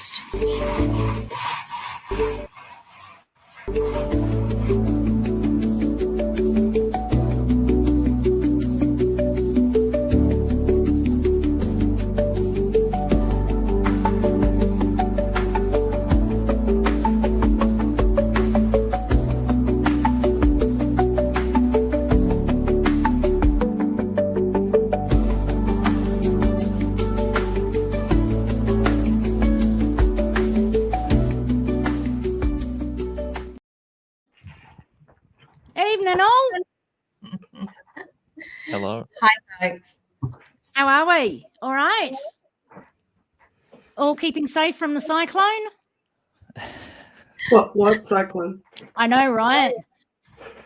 next. Evening all. Hello. Hi, folks. How are we? All right. All keeping safe from the cyclone? What cyclone? I know, right?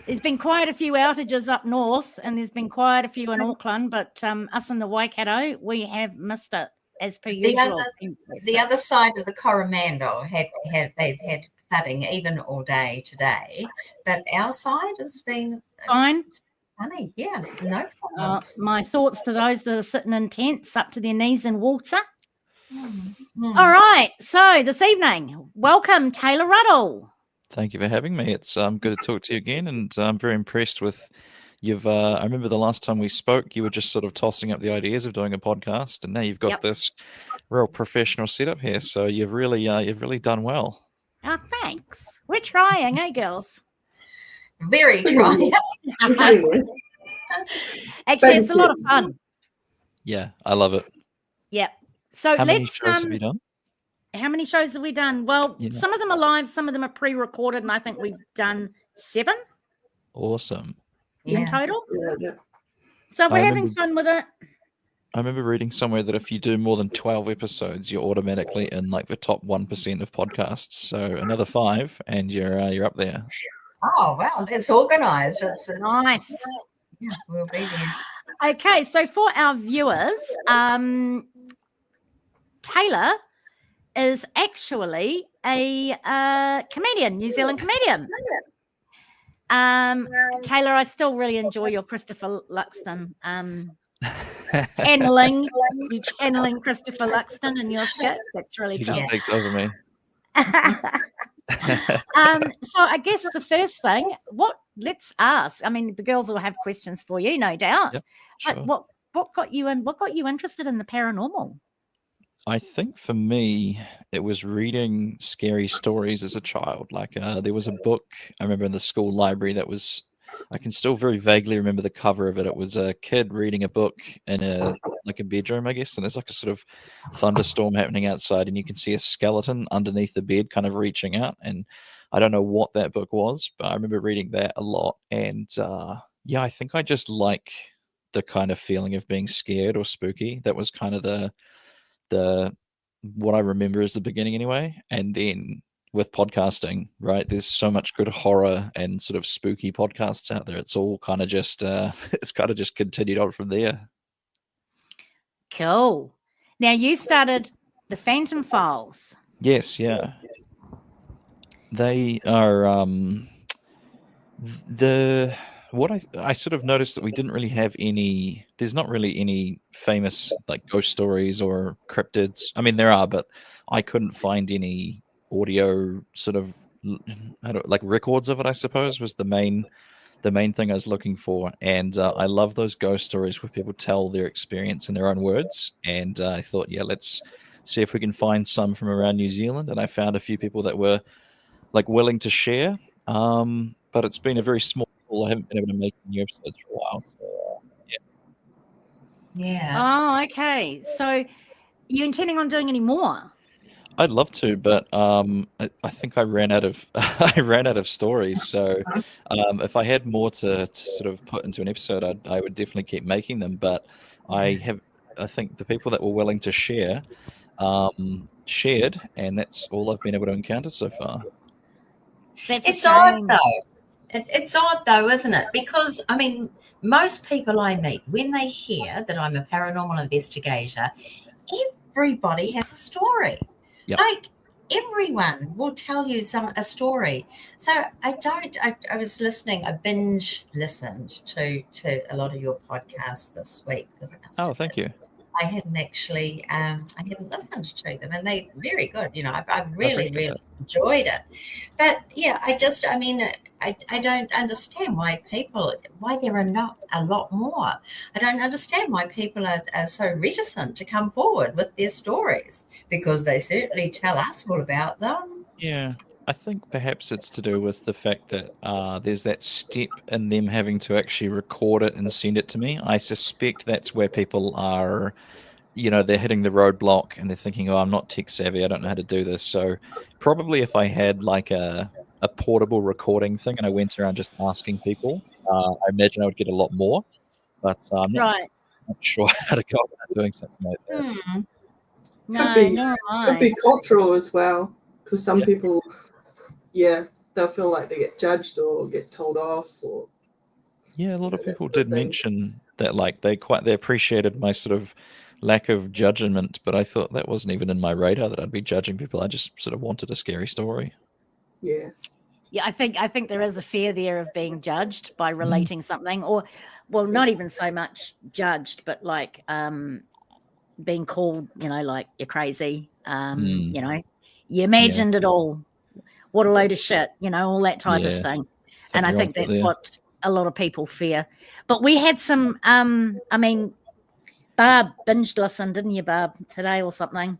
There's been quite a few outages up north, and there's been quite a few in Auckland, but us in the Waikato, we have missed it as per usual. The other side of the Coromandel they've had flooding even all day today, but our side has been Fine. funny. Yeah, no problems. My thoughts to those that are sitting in tents up to their knees in water. Mm. All right. So this evening, welcome Taylor Ruddle. Thank you for having me. It's good to talk to you again, and I'm very impressed with you've. I remember the last time we spoke, you were just sort of tossing up the ideas of doing a podcast, and now you've got this real professional setup here. So you've really done well. Oh, thanks. We're trying, eh, girls? Very trying. Actually, it's a lot of fun. Yeah, I love it. Yeah. So how many shows have you done? How many shows have we done? Well, some of them are live, some of them are pre-recorded, and I think we've done 7. Awesome. In total. Yeah. So we're having fun with it. I remember reading somewhere that if you do more than 12 episodes, you're automatically in like the top 1% of podcasts. So another 5, and you're up there. Oh wow, it's organised. It's nice. Yeah, we'll be there. Okay, so for our viewers, Taylor is actually a comedian, New Zealand comedian. Taylor, I still really enjoy your Christopher Luxton channeling Christopher Luxton in your skits. That's really cool. He just takes over me. So I guess the first thing, let's ask. I mean, the girls will have questions for you, no doubt. Yep, sure. But what got you interested in the paranormal? I think for me, it was reading scary stories as a child. Like there was a book I remember in the school library that was, I can still very vaguely remember the cover of it. It was a kid reading a book in a bedroom, I guess, and there's like a sort of thunderstorm happening outside, and you can see a skeleton underneath the bed kind of reaching out. And I don't know what that book was, but I remember reading that a lot. And I think I just like the kind of feeling of being scared or spooky. That was kind of the what I remember as the beginning anyway. And then with podcasting, right, there's so much good horror and sort of spooky podcasts out there. It's all kind of just it's kind of just continued on from there. Cool. Now you started the Phantom Files. Yes, yeah. They are what I sort of noticed that we didn't really have any, there's not really any famous like ghost stories or cryptids. I mean, there are, but I couldn't find any audio sort of like records of it, I suppose, was the main thing I was looking for. And I love those ghost stories where people tell their experience in their own words. And I thought, let's see if we can find some from around New Zealand. And I found a few people that were like willing to share. But it's been a very small pool. I haven't been able to make new episodes for a while. So, yeah. Oh, okay. So you intending on doing any more? I'd love to, but I think I ran out of stories. So if I had more to sort of put into an episode, I would definitely keep making them. But I think the people that were willing to share shared, and that's all I've been able to encounter so far. It's odd though. It's odd though, isn't it? Because I mean, most people I meet, when they hear that I'm a paranormal investigator, everybody has a story. Yep. Like everyone will tell you a story. So I was listening. I binge listened to a lot of your podcasts this week. Oh, thank you. I hadn't actually, I hadn't listened to them, and they're very good. I've I really, appreciate really that. enjoyed it. But yeah, I mean, I don't understand why there are not a lot more. I don't understand why people are so reticent to come forward with their stories, because they certainly tell us all about them. Yeah, I think perhaps it's to do with the fact that there's that step in them having to actually record it and send it to me. I suspect that's where people are, they're hitting the roadblock and they're thinking, oh, I'm not tech savvy, I don't know how to do this. So probably if I had like a portable recording thing and I went around just asking people, I imagine I would get a lot more. But I'm Right. not sure how to go about doing something like that. Hmm. No, nor am Could I. be cultural as well, because some Yeah. people, they'll feel like they get judged or get told off, or Yeah, a lot of that people sort of did thing. mention that, like they appreciated my sort of lack of judgment, but I thought that wasn't even in my radar that I'd be judging people. I just sort of wanted a scary story. Yeah. Yeah, I think there is a fear there of being judged by relating something, or, well, not even so much judged, but like being called, like you're crazy. You imagined it all. What a load of shit, all that type of Yeah, thing. think And I you're think onto it that's there. what a lot of people fear. But we had some, Barb binge listened, didn't you, Barb, today or something?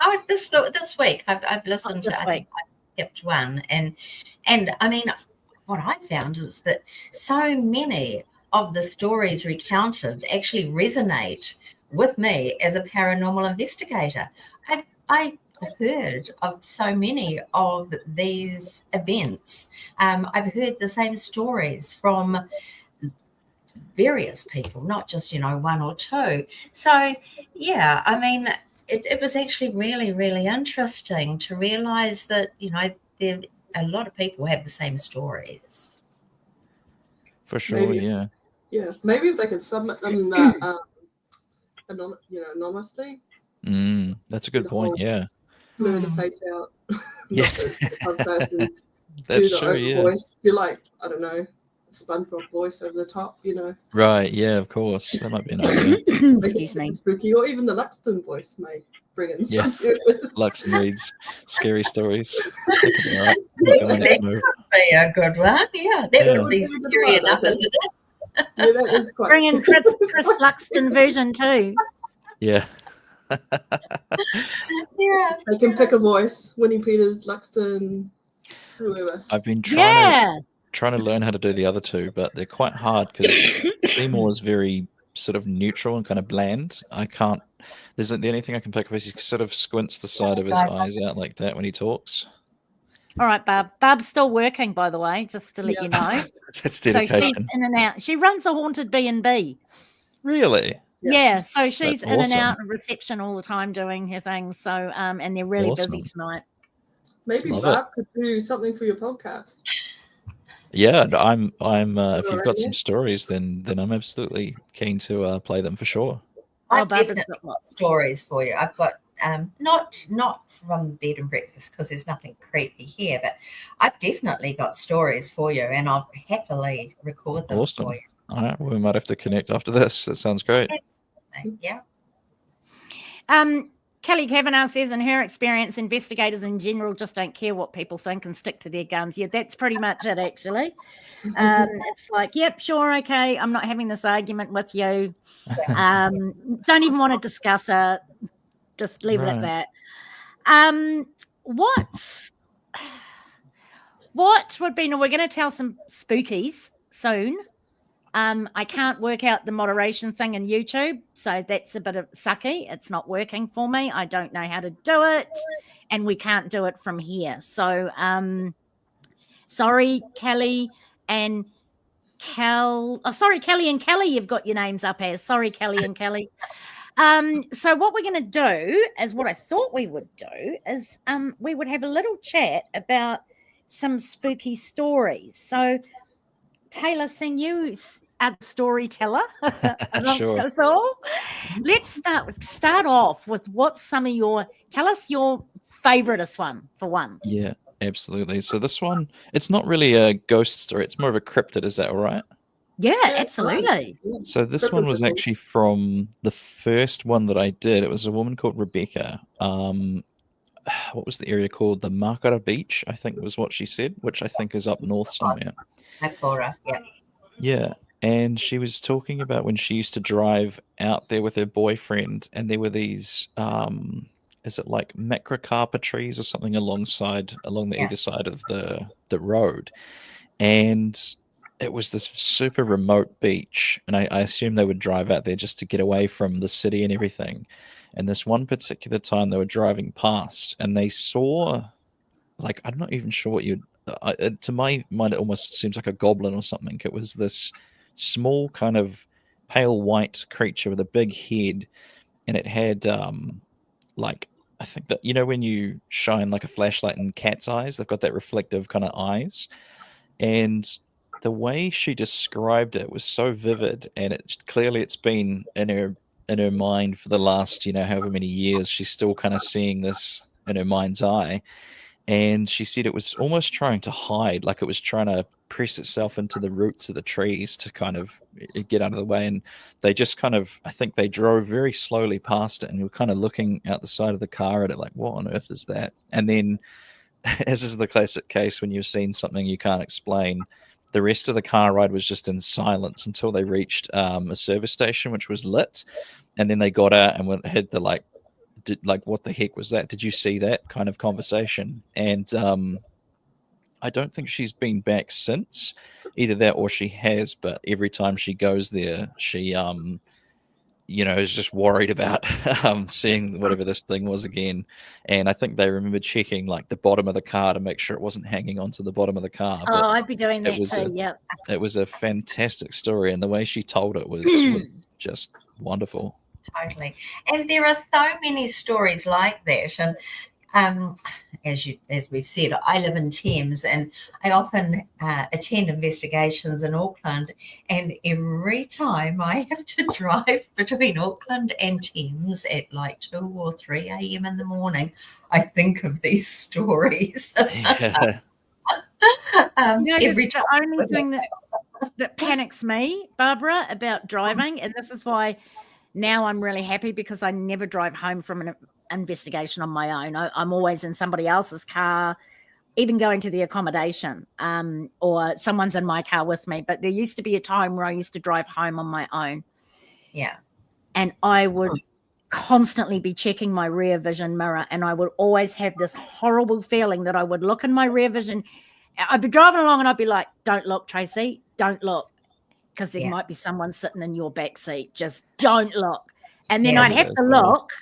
Oh, this week I've listened to. This I week. think I kept one, and I mean, what I found is that so many of the stories recounted actually resonate with me as a paranormal investigator. I heard of so many of these events. I've heard the same stories from various people, not just one or two. So yeah, I mean, it was actually really, really interesting to realize that there a lot of people have the same stories. For sure, Maybe. yeah. Yeah, maybe if they could submit them that anonymously. That's a good The point. whole Yeah, blur the face out, yeah, not the front face, and that's do the true. over Yeah, voice. Do like, I don't know, a SpongeBob voice over the top. right. Yeah, of course, that might be an idea. Make it Excuse me. spooky, or even the Luxton voice may bring in Yeah. some viewers. Lux and Reed's scary stories. That could be all right. Might be my next move. Be a good one. Yeah, that Yeah. would be scary enough, isn't it? Yeah, that is quite. Bring in Chris quite Luxton version too. Yeah. Yeah. They can pick a voice: Winnie Peters, Luxton, whoever. I've been trying Yeah. to learn how to do the other two, but they're quite hard because Seymour is very sort of neutral and kind of bland. I can't. There's the only thing I can pick up is he sort of squints the side of his eyes out like that when he talks. All right, Barb. Barb's still working, by the way, just to let you know. That's So she's dedication. in and out. She runs a haunted B&B. Really? Yeah, so she's That's in and awesome. out of reception all the time doing her things. So and they're really busy Awesome. tonight. Maybe Love Barb could do something for your podcast. Yeah, I'm. If you've got Alright, some stories, then I'm absolutely keen to play them for sure. I've Barbara's definitely got lots. got stories for you. I've got not from bed and breakfast, because there's nothing creepy here, but I've definitely got stories for you, and I'll happily record them Awesome. for you. All right, well, we might have to connect after this. That sounds great. Yeah. Kelly Kavanagh says, in her experience, investigators in general just don't care what people think and stick to their guns. Yeah, that's pretty much it, actually. It's like, yep, sure, okay, I'm not having this argument with you. Don't even want to discuss it. Just leave it at Right. that. What would be, we're going to tell some spookies soon. I can't work out the moderation thing in YouTube, so that's a bit of sucky. It's not working for me. I don't know how to do it, and we can't do it from here. So, sorry, Kelly and Kelly and Kelly, you've got your names up as. Sorry, Kelly and Kelly. So what we're going to do is what I thought we would do is we would have a little chat about some spooky stories. So, Taylor, seeing you are the storyteller amongst Sure. us all, let's start off with tell us your favoritist one for one. Yeah, absolutely. So this one, it's not really a ghost story. It's more of a cryptid. Is that all right? Yeah, Yeah, absolutely. Yeah. So this one was Cryptids are cool. actually from the first one that I did. It was a woman called Rebecca. What was the area called? The Makara Beach, I think was what she said, which I think is up north somewhere. Nakora, yeah. Yeah. And she was talking about when she used to drive out there with her boyfriend, and there were these is it like macrocarpa trees or something along the Yeah. either side of the road. And it was this super remote beach, and I assume they would drive out there just to get away from the city and everything. And this one particular time they were driving past, and they saw, like, I'm not even sure what you'd to my mind it almost seems like a goblin or something. It was this small kind of pale white creature with a big head, and it had like, I think that, you know, when you shine like a flashlight in cat's eyes, they've got that reflective kind of eyes. And the way she described it was so vivid, and it's been in her mind for the last, you know, however many years. She's still kind of seeing this in her mind's eye. And she said it was almost trying to hide, like it was trying to press itself into the roots of the trees to kind of get out of the way. And they just kind of, I think they drove very slowly past it, and were kind of looking out the side of the car at it like, what on earth is that? And then, as is the classic case when you've seen something you can't explain, the rest of the car ride was just in silence until they reached a service station which was lit, and then they got out and had the like, what the heck was that? Did you see that kind of conversation? And I don't think she's been back since, either that or she has. But every time she goes there, she you know, is just worried about seeing whatever this thing was again. And I think they remember checking like the bottom of the car to make sure it wasn't hanging onto the bottom of the car. But Oh, I'd be doing that too. Yep. it was a fantastic story, and the way she told it was just wonderful. Totally. And there are so many stories like that. And as we've said, I live in Thames, and I often attend investigations in Auckland. And every time I have to drive between Auckland and Thames at like 2 or 3 a.m. in the morning, I think of these stories. Yeah. Every the time. only thing that panics me, Barbara, about driving, and this is why now I'm really happy, because I never drive home from an investigation on my own. I'm always in somebody else's car, even going to the accommodation, or someone's in my car with me. But there used to be a time where I used to drive home on my own. Yeah. And I would constantly be checking my rear vision mirror, and I would always have this horrible feeling that I would look in my rear vision. I'd be driving along and I'd be like, don't look, Tracey, don't look, because there might be someone sitting in your back seat. Just don't look. And then I'd have to look,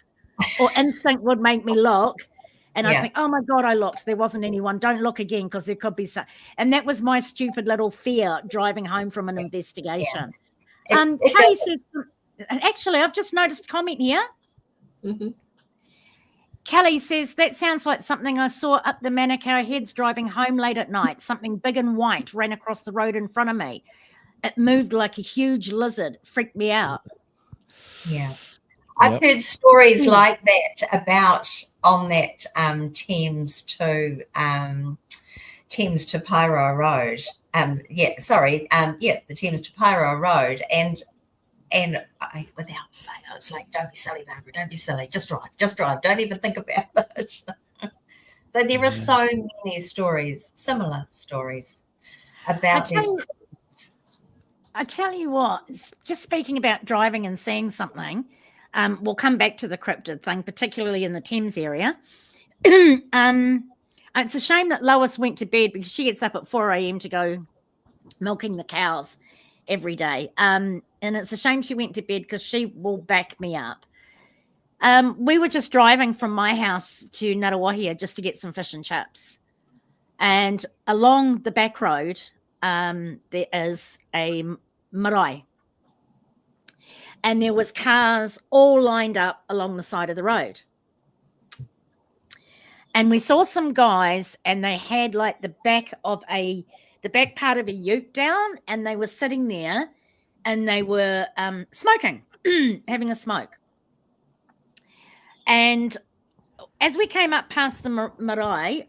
or instinct would make me look, and I'd think, oh my God, I looked. There wasn't anyone. Don't look again, because there could be some. And that was my stupid little fear driving home from an investigation. Kelly says, actually, I've just noticed a comment here. Mm-hmm. Kelly says, that sounds like something I saw up the Manukau Heads driving home late at night. Something big and white ran across the road in front of me. It moved like a huge lizard. Freaked me out. Yeah. I've heard stories like that about on that Thames to Pyro Road. The Thames to Pyro Road. And I, without fail, it's like, don't be silly, Barbara, don't be silly. Just drive. Don't even think about it. So there are so many stories, similar stories about these. I tell you what, just speaking about driving and seeing something, we'll come back to the cryptid thing, particularly in the Thames area. It's a shame that Lois went to bed, because she gets up at 4 a.m. to go milking the cows every day. And it's a shame she went to bed, because she will back me up. We were just driving from my house to Ngarawahia just to get some fish and chips. And along the back road, there is a marae. And there was cars all lined up along the side of the road. And we saw some guys, and they had like the back part of a ute down, and they were sitting there, and they were smoking, having a smoke. And as we came up past the marae,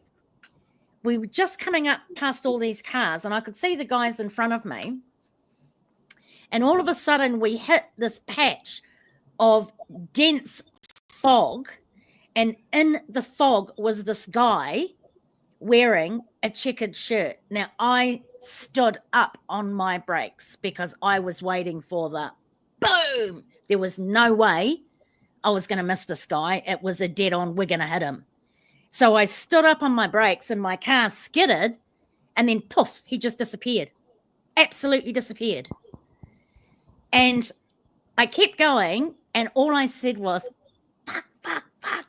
we were just coming up past all these cars, and I could see the guys in front of me. And all of a sudden we hit this patch of dense fog, and in the fog was this guy wearing a checkered shirt. Now, I stood up on my brakes because I was waiting for the boom. There was no way I was going to miss this guy. It was a dead on, we're going to hit him. So I stood up on my brakes and my car skidded, and then poof, he just disappeared. Absolutely disappeared. And I kept going, and all I said was, fuck, fuck, fuck,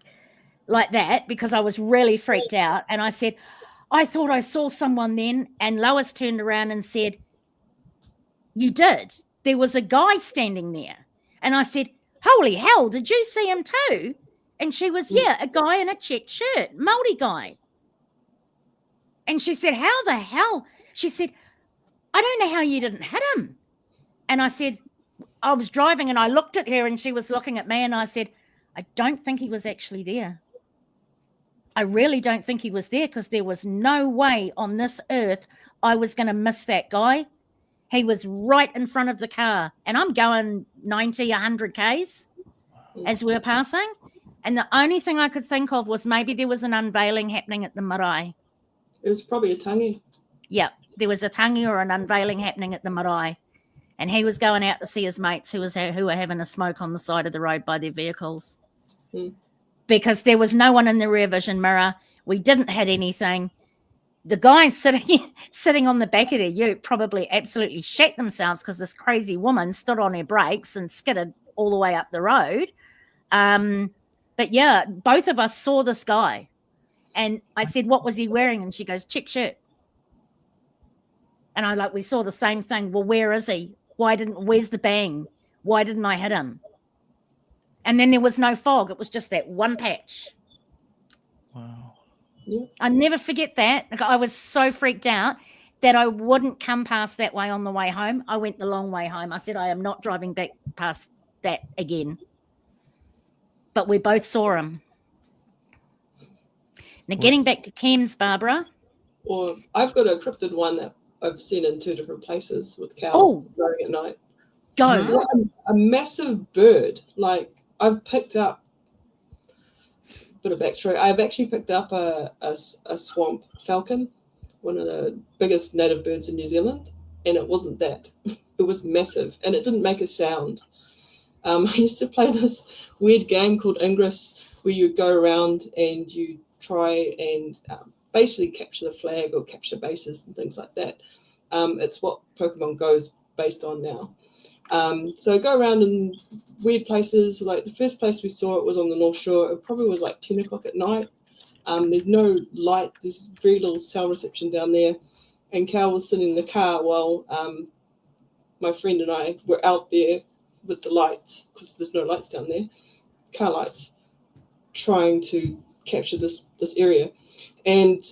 like that, because I was really freaked out. And I said, I thought I saw someone then. And Lois turned around and said, you did. There was a guy standing there. And I said, holy hell, did you see him too? And she was, yeah, a guy in a checked shirt, Māori guy. And she said, how the hell? She said, I don't know how you didn't hit him. And I said, I was driving and I looked at her and she was looking at me, and I said, I don't think he was actually there. I really don't think he was there, because there was no way on this earth I was going to miss that guy. He was right in front of the car, and I'm going 90, 100 Ks as we were passing. And the only thing I could think of was maybe there was an unveiling happening at the marae. It was probably a tangi. Yeah, there was a tangi or an unveiling happening at the marae. And he was going out to see his mates who were having a smoke on the side of the road by their vehicles. Because there was no one in the rear vision mirror. We didn't hit anything. The guys sitting on the back of their ute probably absolutely shat themselves, because this crazy woman stood on her brakes and skidded all the way up the road. But yeah, both of us saw this guy. And I said, what was he wearing? And she goes, check shirt. And we saw the same thing. Well, where is he? Where's the bang? Why didn't I hit him? And then there was no fog. It was just that one patch. Wow. I never forget that. I was so freaked out that I wouldn't come past that way on the way home. I went the long way home. I said, I am not driving back past that again. But we both saw him. Now, getting back to Thames, Barbara. Or I've got a cryptid one that I've seen in 2 different places with cow growing at night. Go. A massive bird. Like, I've picked up, bit of backstory, I've actually picked up a swamp falcon, one of the biggest native birds in New Zealand, and it wasn't that. It was massive, and it didn't make a sound. I used to play this weird game called Ingress, where you go around and you try and basically capture the flag or capture bases and things like that. It's what Pokemon Go's based on now. So go around in weird places. Like the first place we saw it was on the North Shore. It probably was like 10 o'clock at night. There's no light. There's very little cell reception down there. And Cal was sitting in the car while my friend and I were out there with the lights, because there's no lights down there, car lights, trying to capture this area. And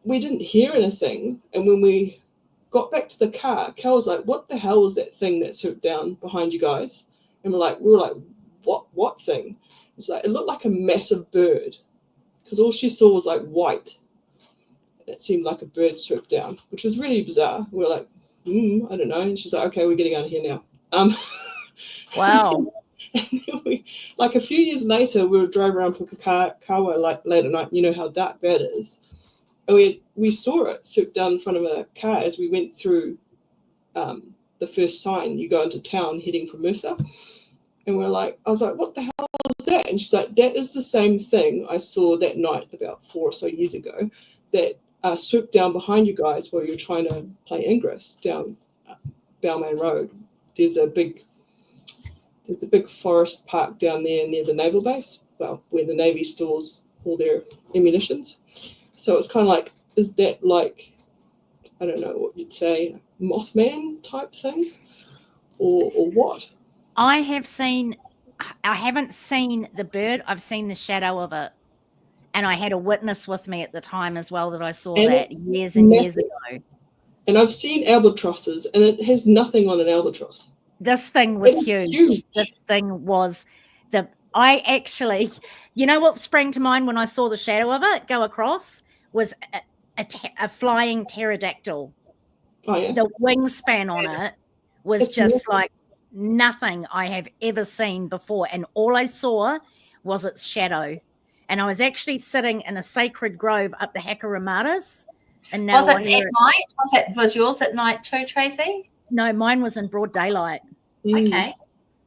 we didn't hear anything. And when we got back to the car, Cal was like, what the hell was that thing that swooped down behind you guys? And we were like, what thing? It's like, it looked like a massive bird, because all she saw was like white. And it seemed like a bird swooped down, which was really bizarre. We were like, I don't know. And she's like, okay, we're getting out of here now. Wow. And then we, like a few years later, we were driving around Pukekohe like late at night. You know how dark that is. And we saw it swoop down in front of a car as we went through the first sign. You go into town heading for Mercer. And I was like, what the hell is that? And she's like, that is the same thing I saw that night about 4 or so years ago, that swooped down behind you guys while you're trying to play Ingress down Balmain Road. There's a big forest park down there near the naval base, where the Navy stores all their ammunitions. So it's kind of like, is that like, I don't know what you'd say, Mothman type thing, or what? I haven't seen the bird. I've seen the shadow of it. And I had a witness with me at the time as well that I saw that years and years ago. And I've seen albatrosses, and it has nothing on an albatross. This thing was huge. This thing was I actually, you know what sprang to mind when I saw the shadow of it go across was a flying pterodactyl. Oh, yeah. The wingspan on it was It's just massive. like nothing I have ever seen before. And all I saw was its shadow. And I was actually sitting in a sacred grove up the Hakaramatas. And Was it at Nawahira. night? Was yours at night too, Tracey? No, mine was in broad daylight. Okay.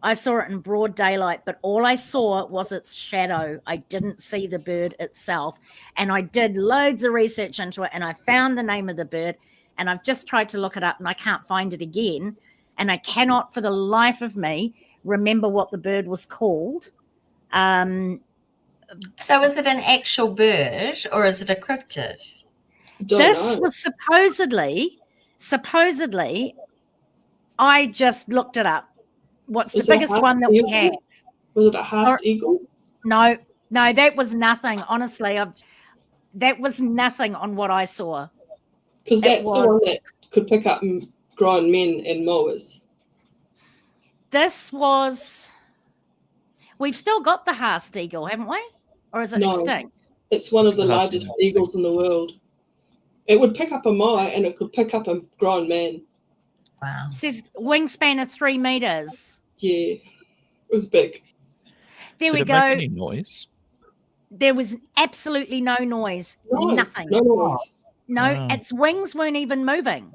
I saw it in broad daylight, but all I saw was its shadow. I didn't see the bird itself. And I did loads of research into it, and I found the name of the bird, and I've just tried to look it up, and I can't find it again. And I cannot for the life of me remember what the bird was called. So is it an actual bird or is it a cryptid? This was supposedly, I just looked it up. What's the biggest one that we have? Was it a Haast eagle? No, that was nothing. Honestly, that was nothing on what I saw. Because that's the one that could pick up grown men and mowers. This was... We've still got the Haast eagle, haven't we? Or is it extinct? It's one of the largest eagles in the world. It would pick up a mower and it could pick up a grown man. Wow. It says wingspan of 3 meters. Yeah, it was big. There we Did it go. make any noise? There was absolutely no noise. Nothing. No noise. No, Wow. its wings weren't even moving.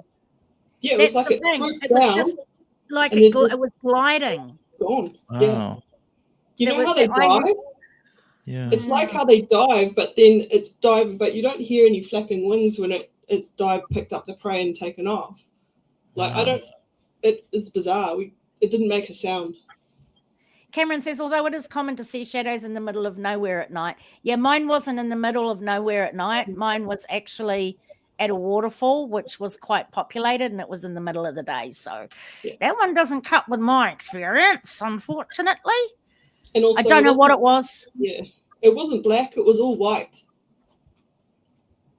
Yeah, it That's was like the it thing. swooped It was down, just like and it then was gliding. gone. Wow. Yeah. You There know how was- they dive? Yeah. It's like how they dive, but then it's diving, but you don't hear any flapping wings when it's dive, picked up the prey and taken off. Like, Wow. it is bizarre. It didn't make a sound. Cameron says, although it is common to see shadows in the middle of nowhere at night. Yeah, mine wasn't in the middle of nowhere at night. Mine was actually at a waterfall, which was quite populated, and it was in the middle of the day. So that one doesn't cut with my experience, unfortunately. And also, I don't know what it was. Yeah, it wasn't black. It was all white.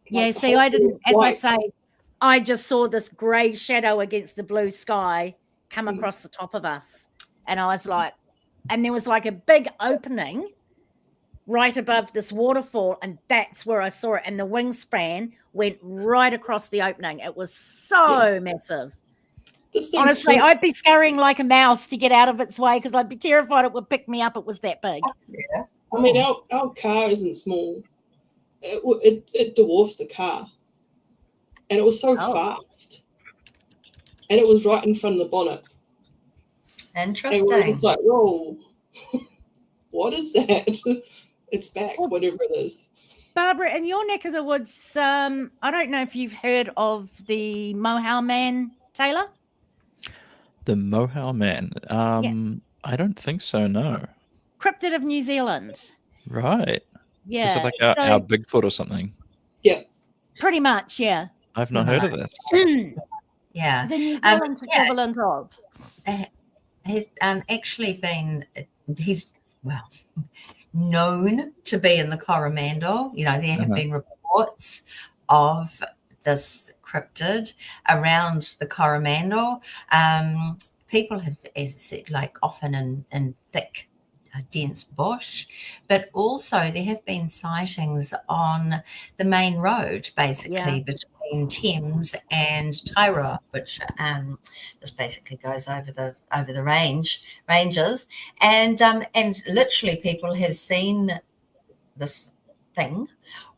Yeah, Like, see, I didn't, as white. I say, I just saw this grey shadow against the blue sky come across the top of us. And I was like, and there was like a big opening right above this waterfall, and that's where I saw it. And the wingspan went right across the opening. It was so massive. Honestly, I'd be scurrying like a mouse to get out of its way because I'd be terrified it would pick me up. It was that big. Yeah. I mean, our car isn't small. It dwarfs the car. And it was so fast. And it was right in front of the bonnet. Interesting. And we were just like, whoa, what is that? It's back, whatever it is. Barbara, in your neck of the woods, I don't know if you've heard of the Mohau Man, Taylor? The Mohau Man. I don't think so, no. Cryptid of New Zealand. Right. Yeah. Is it like our Bigfoot or something? Yeah. Pretty much, yeah. I've not heard of this. Yeah. The New Zealand equivalent of. He's actually been, known to be in the Coromandel. You know, there have been reports of this cryptid around the Coromandel. People have, as I said, like often in thick, dense bush, but also there have been sightings on the main road, basically between Thames and Tairua, which just basically goes over the ranges, and literally people have seen this thing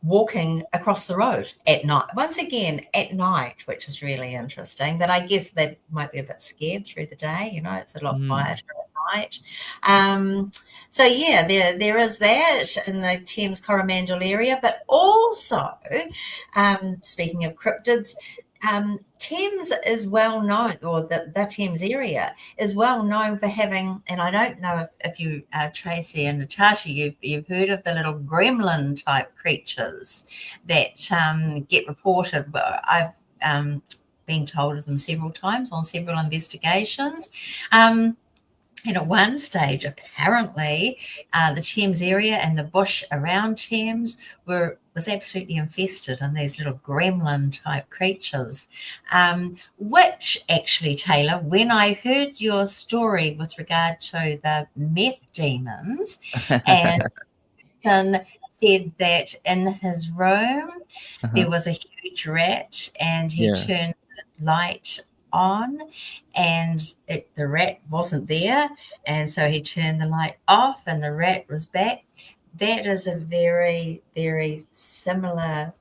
walking across the road at night, once again at night, which is really interesting. But I guess they might be a bit scared through the day, you know, it's a lot quieter at night. So yeah, there is that in the Thames Coromandel area, but also speaking of cryptids, Thames is well known, or the Thames area is well known for having, and I don't know if you, Tracey and Natasha, you've heard of the little gremlin type creatures that get reported. I've been told of them several times on several investigations. And at one stage, apparently, the Thames area and the bush around Thames was absolutely infested in these little gremlin-type creatures, which actually, Taylor, when I heard your story with regard to the meth demons and person said that in his room there Uh-huh. was a huge rat, and he Yeah. turned the light on, and the rat wasn't there, and so he turned the light off, and the rat was back. That is a very, very similar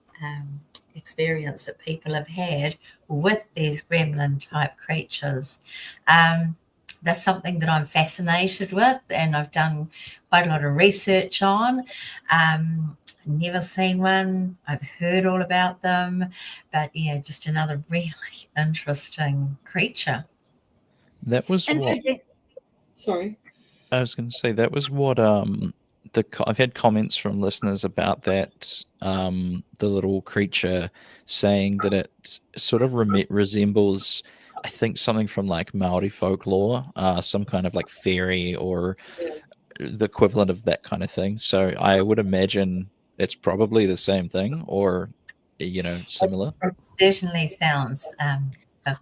experience that people have had with these gremlin type creatures. That's something that I'm fascinated with, and I've done quite a lot of research on. Never seen one. I've heard all about them, but yeah, just another really interesting creature. That was And what Sorry. I was going to say. That was what I've had comments from listeners about that, the little creature, saying that it sort of resembles, I think, something from like Maori folklore, some kind of like fairy or Yeah. the equivalent of that kind of thing. So I would imagine it's probably the same thing, or similar. It certainly sounds yeah,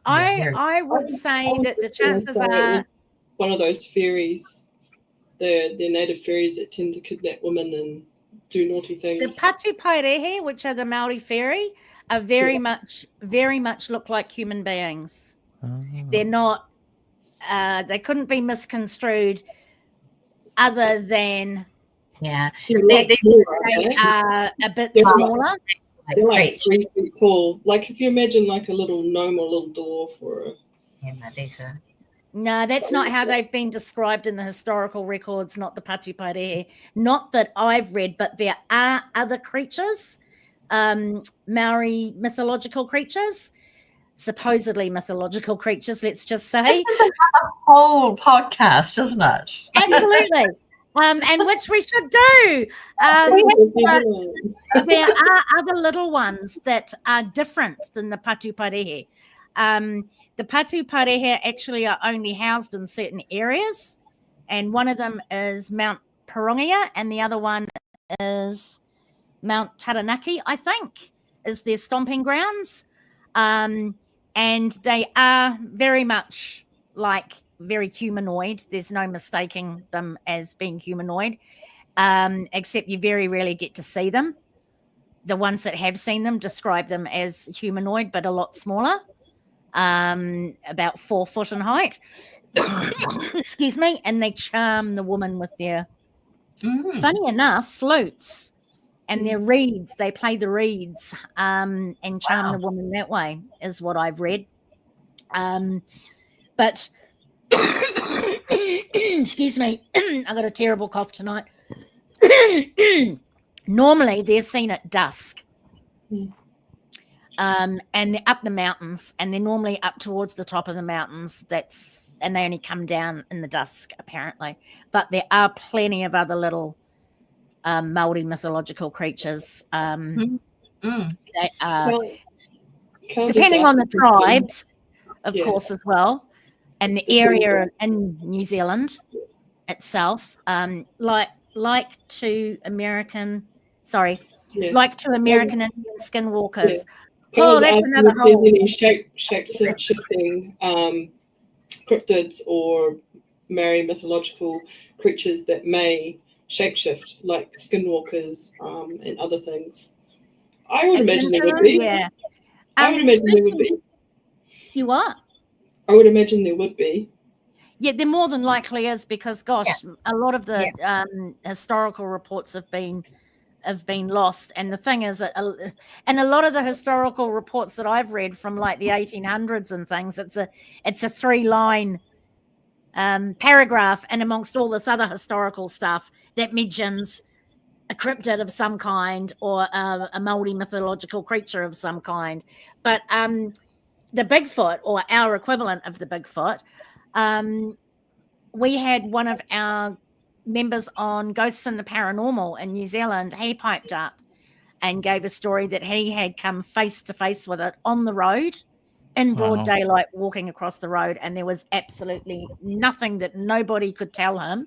very. I would say that the just gonna chances say it are was one of those fairies. They're native fairies that tend to kidnap women and do naughty the things. Patu Pairehe, which are the Maori fairy, are very much look like human beings. They're not. They couldn't be misconstrued, other than Yeah, They're they, like they, small, they aren't they? are a bit They're like- smaller. They're like creatures. 3 feet tall. Like if you imagine like a little gnome or a little dwarf or a Yeah, no, these are. No, that's not how they've been described in the historical records, not the Patu Pairehe. Not that I've read, but there are other creatures, Maori mythological creatures, supposedly mythological creatures, let's just say. This is a whole podcast, isn't it? Absolutely. And which we should do. There are other little ones that are different than the Patu Pairehe. The Patu Pairehe actually are only housed in certain areas, and one of them is Mount Pirongia, and the other one is Mount Taranaki, I think, is their stomping grounds. And they are very much like very humanoid. There's no mistaking them as being humanoid, except you very rarely get to see them. The ones that have seen them describe them as humanoid, but a lot smaller, about 4 foot in height. Excuse me. And they charm the woman with their, funny enough, flutes and their reeds. They play the reeds and charm the woman that way, is what I've read. But excuse me, I got a terrible cough tonight. Normally they're seen at dusk. And they're up the mountains, and they're normally up towards the top of the mountains. And they only come down in the dusk, apparently. But there are plenty of other little Maori mythological creatures. They are, depending on the tribes, of course, as well, and the area in New Zealand itself, like to American Indian skinwalkers. Yeah. Oh, that's another whole. Any shape-shifting cryptids or Maori mythological creatures that may shapeshift, like skinwalkers and other things. I would imagine there would be. Yeah. I would imagine there would be. You what? I would imagine there would be. Yeah, there more than likely is, because, gosh, a lot of the historical reports have been lost. And the thing is that, and a lot of the historical reports that I've read from like the 1800s and things, it's a 3-line paragraph, and amongst all this other historical stuff that mentions a cryptid of some kind or a Maori mythological creature of some kind. But the Bigfoot, or our equivalent of the Bigfoot, we had one of our members on Ghosts in the Paranormal in New Zealand. He piped up and gave a story that he had come face to face with it on the road in broad daylight, walking across the road, and there was absolutely nothing that nobody could tell him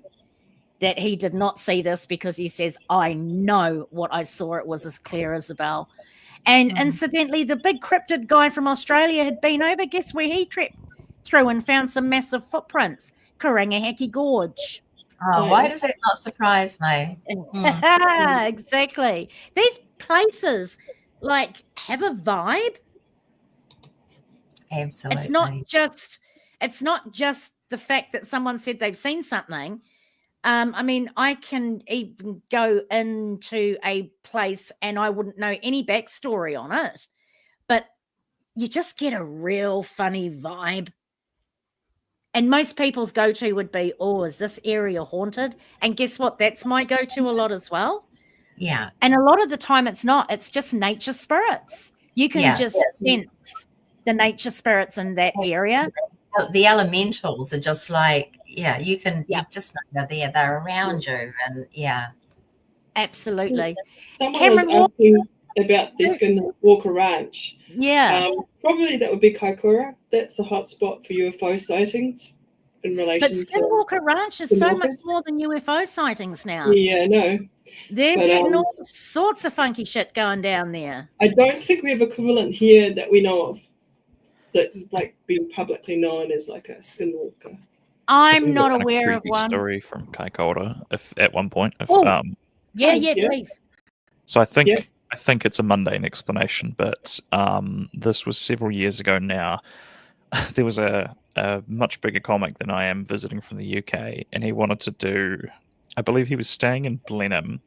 that he did not see this, because he says, I know what I saw. It was as clear as a bell. And incidentally, the big cryptid guy from Australia had been over. Guess where he tripped through and found some massive footprints? Karangahaki Gorge. Oh, why does that not surprise me? Exactly. These places like have a vibe. Absolutely. It's not just the fact that someone said they've seen something. I mean, I can even go into a place and I wouldn't know any backstory on it, but you just get a real funny vibe. And most people's go-to would be, oh, is this area haunted? And guess what? That's my go-to a lot as well. Yeah. And a lot of the time it's not. It's just nature spirits. You can just sense the nature spirits in that area. The elementals are just like, you just know they're there. They're around you. And absolutely. Someone was asking about the Skinwalker Ranch. Yeah. Probably that would be Kaikoura. That's the hot spot for UFO sightings in relation to... But Skinwalker Ranch is so much more than UFO sightings now. Yeah, I know. They're getting all sorts of funky shit going down there. I don't think we have equivalent here that we know of that's like been publicly known as like a Skinwalker. I'm not aware of one. Story from Kaikoura, if at one point. Please. So I think it's a mundane explanation, but this was several years ago now. There was a much bigger comic than I am visiting from the UK, and he wanted to do, I believe he was staying in Blenheim,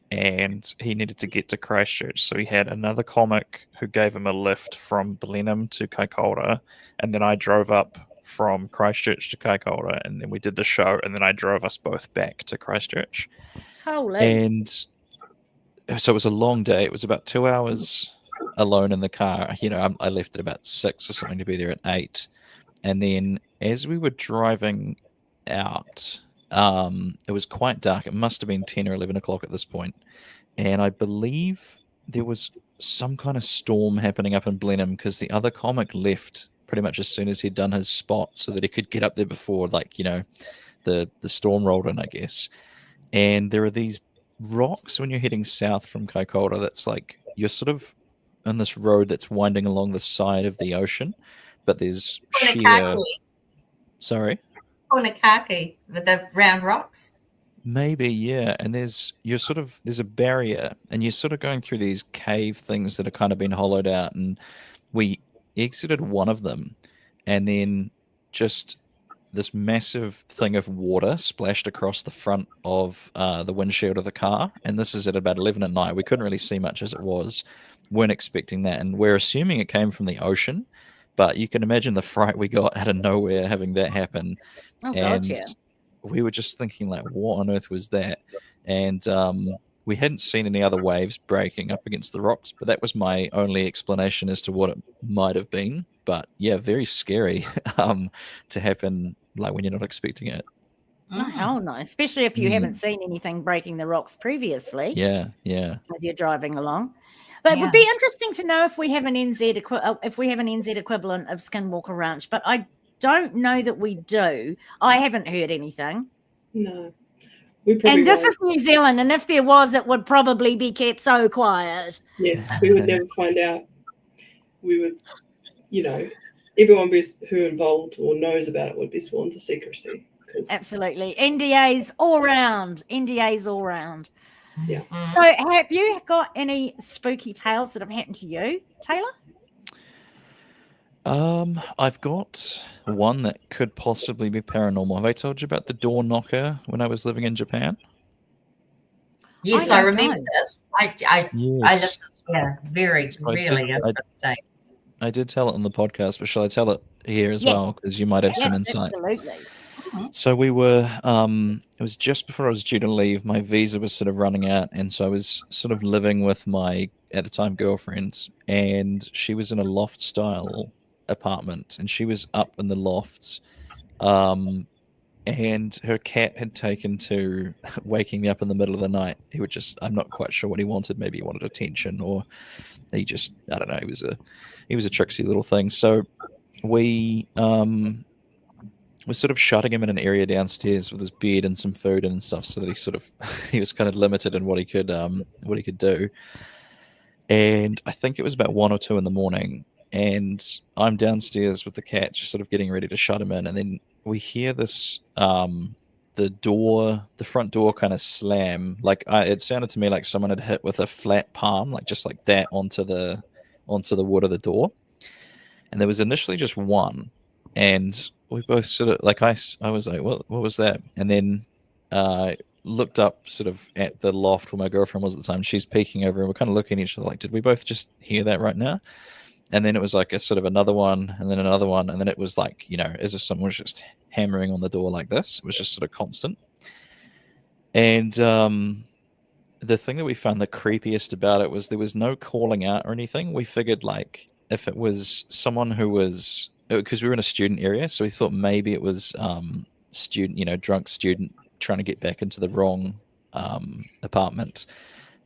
and he needed to get to Christchurch. So he had another comic who gave him a lift from Blenheim to Kaikoura, and then I drove up from Christchurch to Kaikoura, and then we did the show, and then I drove us both back to Christchurch. Holy. And so it was a long day. It was about 2 hours alone in the car. I left at about 6 or something to be there at 8. And then as we were driving out, it was quite dark. It must have been 10 or 11 o'clock at this point. And I believe there was some kind of storm happening up in Blenheim because the other comic left pretty much as soon as he'd done his spot so that he could get up there before, the storm rolled in, I guess. And there are these rocks when you're heading south from Kaikoura that's like you're sort of on this road that's winding along the side of the ocean, but there's Punakaki with the round rocks. Maybe, yeah. And there's a barrier, and you're sort of going through these cave things that have kind of been hollowed out, and we exited one of them, and then just this massive thing of water splashed across the front of the windshield of the car. And this is at about 11 at night. We couldn't really see much as it was. Weren't expecting that. And we're assuming it came from the ocean. But you can imagine the fright we got out of nowhere having that happen. Oh, God, yeah. We were just thinking, like, what on earth was that? And we hadn't seen any other waves breaking up against the rocks. But that was my only explanation as to what it might have been. But yeah, very scary to happen like when you're not expecting it. Oh, hell no. Especially if you haven't seen anything breaking the rocks previously. Yeah. As you're driving along. But it would be interesting to know if we have an NZ equivalent of Skinwalker Ranch. But I don't know that we do. I haven't heard anything. No. And this is New Zealand, and if there was, it would probably be kept so quiet. Yes, we would never find out. We would, everyone who involved or knows about it would be sworn to secrecy. Absolutely. NDAs all round. Yeah. So have you got any spooky tales that have happened to you, Taylor? I've got one that could possibly be paranormal. Have I told you about the door knocker when I was living in Japan? Yes, I remember this. I listened. Yeah, really interesting. I did tell it on the podcast, but shall I tell it here as well? Because you might have some insight. Absolutely. So we were, it was just before I was due to leave. My visa was sort of running out. And so I was sort of living with my, at the time, girlfriend. And she was in a loft style apartment. And she was up in the lofts. And her cat had taken to waking me up in the middle of the night. He would just, I'm not quite sure what he wanted. Maybe he wanted attention, or he just, I don't know. He was a tricksy little thing. So we were sort of shutting him in an area downstairs with his bed and some food and stuff, so that he was kind of limited in what he could do. And I think it was about 1 or 2 in the morning, and I'm downstairs with the cat, just sort of getting ready to shut him in, and then we hear this the front door kind of slam. Like it sounded to me like someone had hit with a flat palm, like just like that onto the wood of the door. And there was initially just one, and we both sort of like I was like, what was that? And then looked up sort of at the loft where my girlfriend was at the time. She's peeking over, and we're kind of looking at each other like, did we both just hear that right now? And then it was like a sort of another one, and then another one, and then it was like, as if someone was just hammering on the door like this. It was just sort of constant. And the thing that we found the creepiest about it was there was no calling out or anything. We figured like if it was someone who was, because we were in a student area, so we thought maybe it was drunk student trying to get back into the wrong apartment.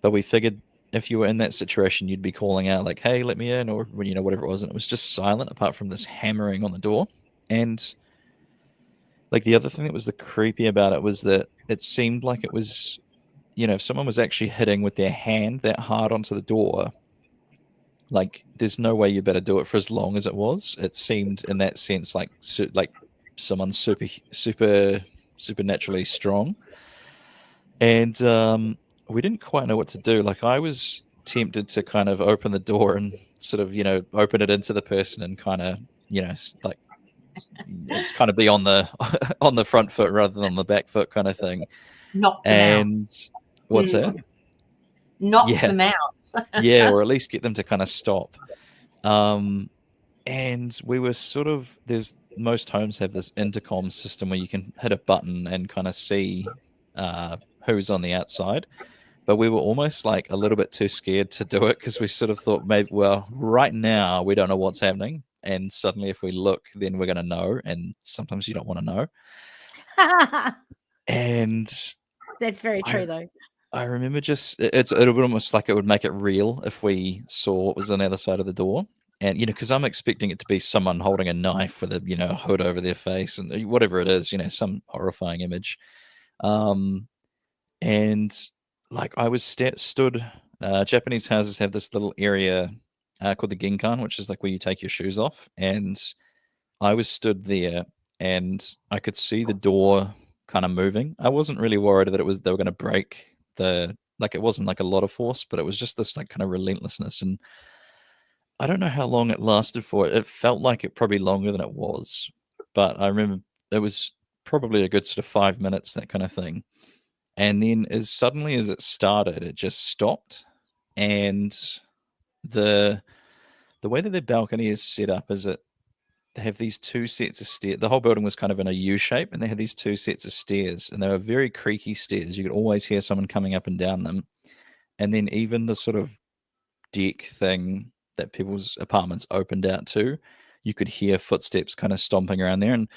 But we figured if you were in that situation, you'd be calling out like, hey, let me in, or whatever it was. And it was just silent apart from this hammering on the door. And like the other thing that was the creepy about it was that it seemed like it was, if someone was actually hitting with their hand that hard onto the door, like there's no way you better do it for as long as it was. It seemed in that sense like someone supernaturally strong. And we didn't quite know what to do. Like I was tempted to kind of open the door and sort of, open it into the person and kind of, like it's kind of be on the on the front foot rather than on the back foot kind of thing. Knock them out. What's that? Knock them out. Yeah, or at least get them to kind of stop. And we were sort of, most homes have this intercom system where you can hit a button and kind of see who's on the outside. But we were almost like a little bit too scared to do it because we sort of thought maybe, well, right now we don't know what's happening. And suddenly if we look, then we're going to know. And sometimes you don't want to know. And that's very true, though. I remember it would almost like it would make it real if we saw what was on the other side of the door. And, because I'm expecting it to be someone holding a knife with a, hood over their face and whatever it is, some horrifying image. And like I was stood, Japanese houses have this little area called the genkan, which is like where you take your shoes off. And I was stood there and I could see the door kind of moving. I wasn't really worried that they were going to break it wasn't like a lot of force, but it was just this like kind of relentlessness. And I don't know how long it lasted for. It felt like it probably longer than it was, but I remember it was probably a good sort of 5 minutes, that kind of thing. And then as suddenly as it started, it just stopped. And the way that their balcony is set up is that they have these two sets of stairs. The whole building was kind of in a U shape, and they had these two sets of stairs, and they were very creaky stairs. You could always hear someone coming up and down them. And then even the sort of deck thing that people's apartments opened out to, you could hear footsteps kind of stomping around there. And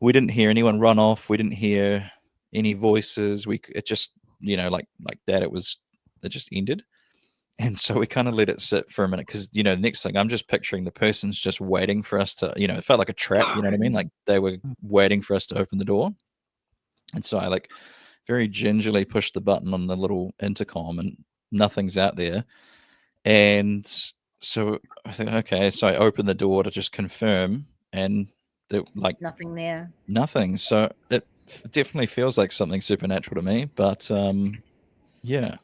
we didn't hear anyone run off. We didn't hear any voices. It just, like that, it just ended. And so we kind of let it sit for a minute because, the next thing I'm just picturing the person's just waiting for us to, it felt like a trap, you know what I mean? Like they were waiting for us to open the door. And so I like very gingerly pushed the button on the little intercom and nothing's out there. And so I think, okay, so I opened the door to just confirm and nothing there. Nothing. So it definitely feels like something supernatural to me, but yeah.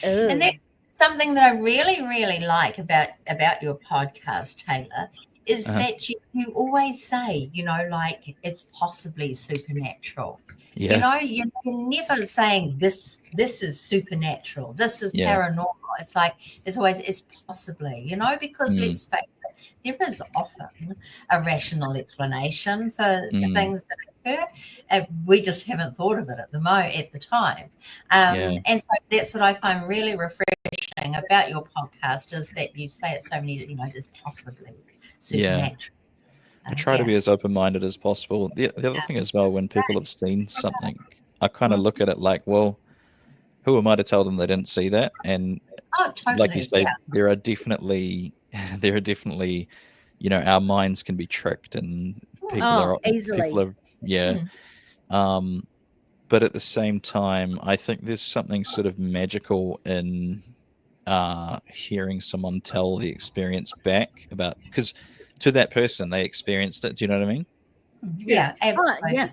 Ooh. And that's something that I really, really like about your podcast, Taylor, is that you always say, like it's possibly supernatural. Yeah. You're never saying this is supernatural, this is paranormal. It's like it's possibly, because let's face it, there is often a rational explanation for things that occur. We just haven't thought of it at the time. And so that's what I find really refreshing about your podcast is that you say it so many, there's possibly supernatural. I try to be as open-minded as possible. The other thing as well, when people have seen something, I kind of look at it like, well, who am I to tell them they didn't see that? And totally, like you say, there are definitely, our minds can be tricked, and easily. But at the same time, I think there's something sort of magical in hearing someone tell the experience back because to that person they experienced it. Do you know what I mean? Yeah, absolutely.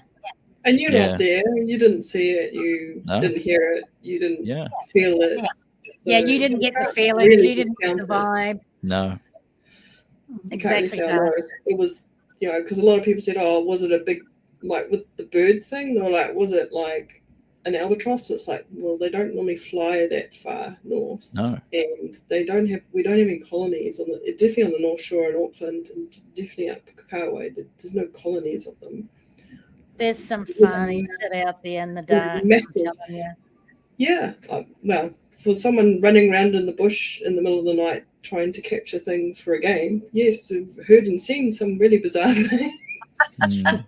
And you're Yeah. not there. You didn't see it. You No. didn't hear it. You didn't Yeah. feel it. Yeah. Yeah, So you didn't get the can't feelings, really you didn't get the discount it. vibe. No. You can't really Exactly, say, Tara. no, it was, because a lot of people said, oh, was it a big, like with the bird thing? They were like, was it like an albatross? It's like, well, they don't normally fly that far north. No. And we don't have any colonies definitely on the North Shore in Auckland, and definitely up Kakawai. There's no colonies of them. There's some funny shit out there in the dark, massive. I'm telling you. Yeah, well, for someone running around in the bush in the middle of the night trying to capture things for a game, yes, we've heard and seen some really bizarre things. Mm.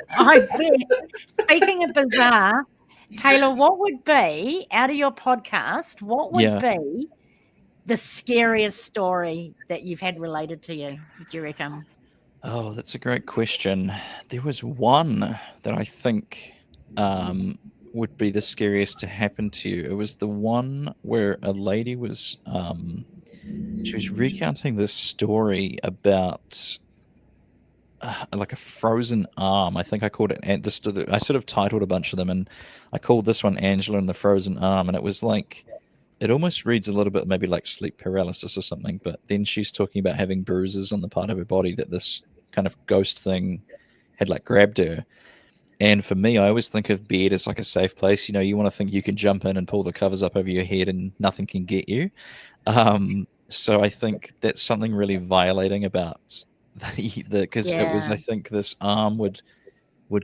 I bet. Speaking of bizarre, Taylor, what would be, out of your podcast, what would be the scariest story that you've had related to you, do you reckon? Oh, that's a great question. There was one that I think would be the scariest to happen to you. It was the one where a lady was she was recounting this story about like a frozen arm. I think I called it I sort of titled a bunch of them, and I called this one Angela and the Frozen Arm, and it was like, it almost reads a little bit maybe like sleep paralysis or something, but then she's talking about having bruises on the part of her body that this kind of ghost thing had like grabbed her. And for me, I always think of bed as like a safe place. You want to think you can jump in and pull the covers up over your head and nothing can get you. So I think that's something really violating about because it was, I think this arm would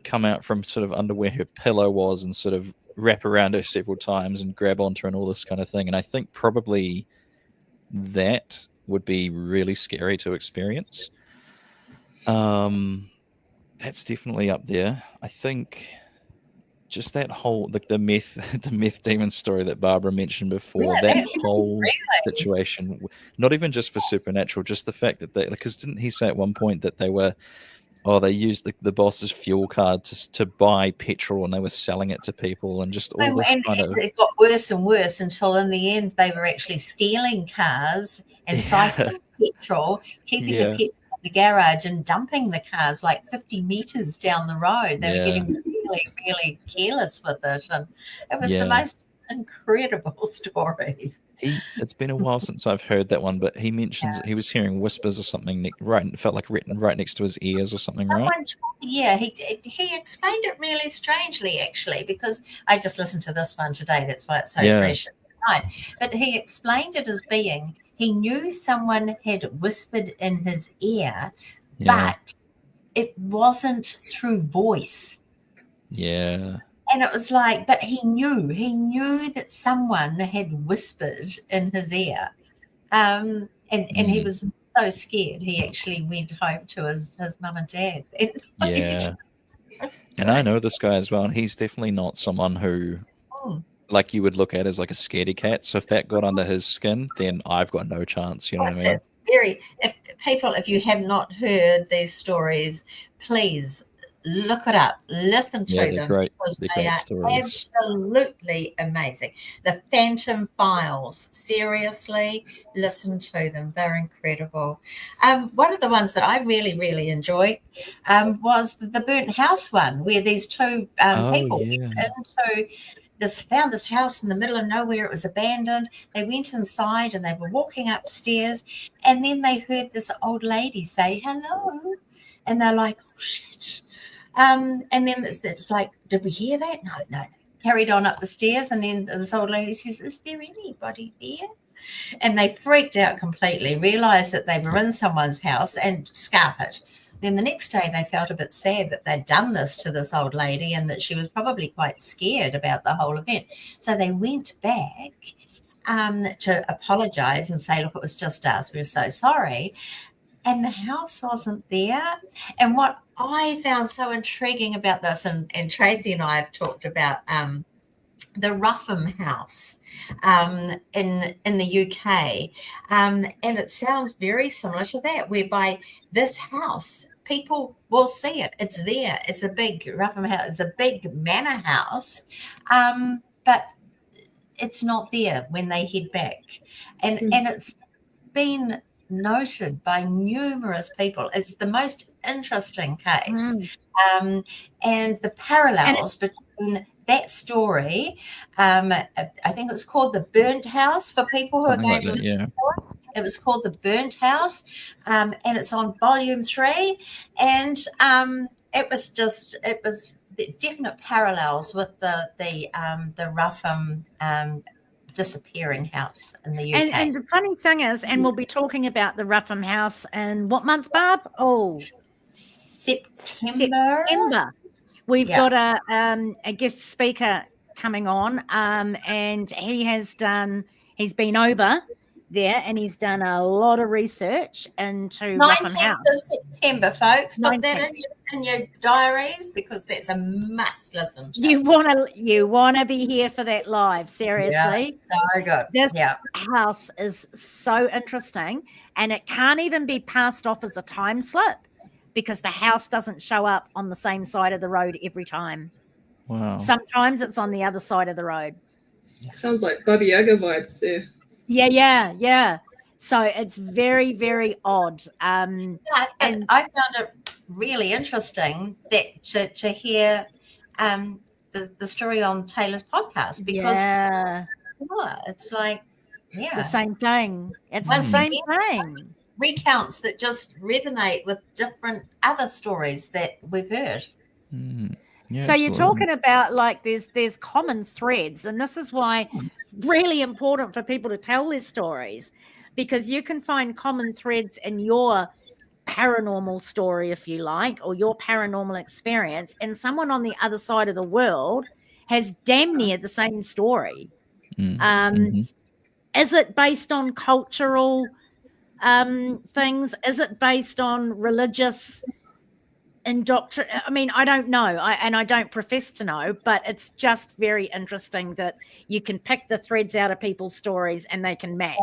come out from sort of under where her pillow was and sort of wrap around her several times and grab onto her and all this kind of thing. And I think probably that would be really scary to experience. That's definitely up there. I think just that whole the meth demon story that Barbara mentioned before, that whole situation, not even just for supernatural, just the fact that because didn't he say at one point that they used the boss's fuel card to buy petrol, and they were selling it to people, and just all this kind of... It got worse and worse until in the end they were actually stealing cars and siphoning petrol, keeping the petrol in the garage and dumping the cars like 50 meters down the road. They were getting really, really careless with it, and it was the most incredible story. It's been a while since I've heard that one, but he mentions he was hearing whispers or something, right? Felt like written right next to his ears or something, right? Yeah, he explained it really strangely, actually, because I just listened to this one today. That's why it's so fresh in my mind. But he explained it as being he knew someone had whispered in his ear, but it wasn't through voice. Yeah. And it was like, but he knew that someone had whispered in his ear. And he was so scared, he actually went home to his mum and dad. And I know this guy as well, and he's definitely not someone who, like, you would look at as like a scaredy cat. So if that got under his skin, then I've got no chance. You know what I mean? It's if you have not heard these stories, please look it up, listen to them, because they are stories. absolutely amazing. The Phantom Files, seriously, listen to them. They're incredible. One of the ones that I really, really enjoyed was the burnt house one, where these two people found this house in the middle of nowhere. It was abandoned. They went inside and they were walking upstairs, and then they heard this old lady say hello, and they're like, oh shit. And then it's like, did we hear that? No. Carried on up the stairs, and then this old lady says, is there anybody there? And they freaked out completely, realised that they were in someone's house and scarpered. Then the next day they felt a bit sad that they'd done this to this old lady and that she was probably quite scared about the whole event. So they went back to apologise and say, look, it was just us. We're so sorry. And the house wasn't there. And what I found so intriguing about this, and Tracey and I have talked about the Ruffham House in the UK. And it sounds very similar to that, whereby this house, people will see it. It's there. It's a big Ruffham House. It's a big manor house. But it's not there when they head back. And it's been noted by numerous people. It's the most interesting case. And the parallels between that story, I think it was called The Burnt House for people who Something are like going that, to yeah. It was called The Burnt House, and it's on volume 3. And it was the definite parallels with the Ruffin disappearing house in the UK. And the funny thing is, and we'll be talking about the Ruffin House in what month, Barb? Oh, September. We've got a guest speaker coming on, and he's been over there and he's done a lot of research into Ruffin House. 19th of September, folks. Put 19th. that in your diaries because that's a must listen to. You wanna be here for that live, seriously. Yeah, so good. This house is so interesting, and it can't even be passed off as a time slip because the house doesn't show up on the same side of the road every time. Wow. Sometimes it's on the other side of the road. Sounds like Baba Yaga vibes there. Yeah. So it's very, very odd. And I found it really interesting that to hear the story on Taylor's podcast because it's like the same thing. It's the same thing. Recounts that just resonate with different other stories that we've heard. Yeah, so you're talking about like there's common threads, and this is why really important for people to tell their stories, because you can find common threads in your paranormal story, if you like, or your paranormal experience, and someone on the other side of the world has damn near the same story. Is it based on cultural things? Is it based on religious indoctrination? I mean, I don't know, and I don't profess to know, but it's just very interesting that you can pick the threads out of people's stories and they can match.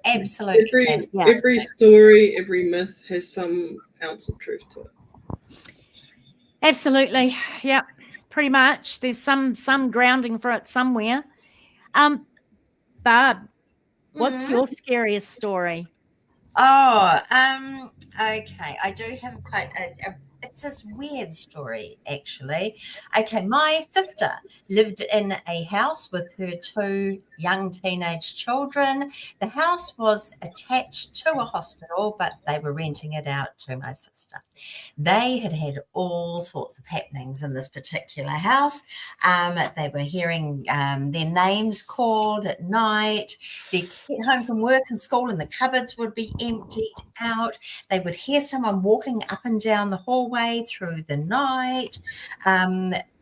Absolutely. Every story, every myth has some ounce of truth to it. Absolutely. Yeah, pretty much. There's some grounding for it somewhere. Barb, what's your scariest story? Okay. I do have quite it's this weird story, actually. Okay, my sister lived in a house with her 2 young teenage children. The house was attached to a hospital, but they were renting it out to my sister. They had all sorts of happenings in this particular house. They were hearing their names called at night. They'd get home from work and school and the cupboards would be emptied out. They would hear someone walking up and down the hallway through the night.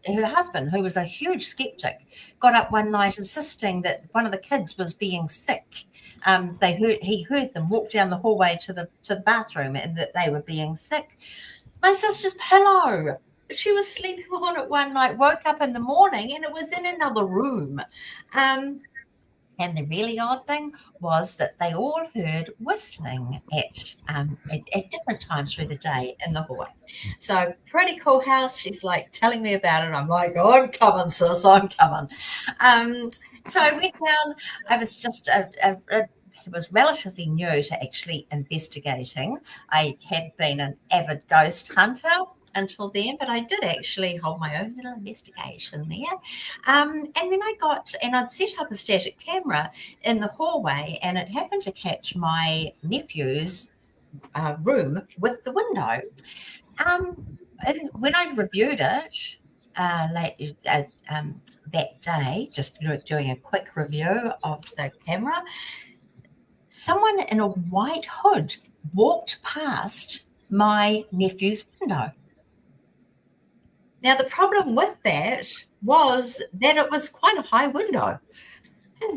Her husband, who was a huge skeptic, got up one night insisting that one of the kids was being sick. He heard them walk down the hallway to the bathroom and that they were being sick. My sister's pillow, she was sleeping on it one night, woke up in the morning and it was in another room. And the really odd thing was that they all heard whistling at different times through the day in the hallway. So pretty cool house. She's like telling me about it. I'm like, I'm coming, sis, I'm coming. So I went down. I was just it was relatively new to actually investigating. I had been an avid ghost hunter until then, but I did actually hold my own little investigation there. And then I'd set up a static camera in the hallway, and it happened to catch my nephew's room with the window. And when I reviewed it that day, just doing a quick review of the camera, someone in a white hood walked past my nephew's window. Now, the problem with that was that it was quite a high window.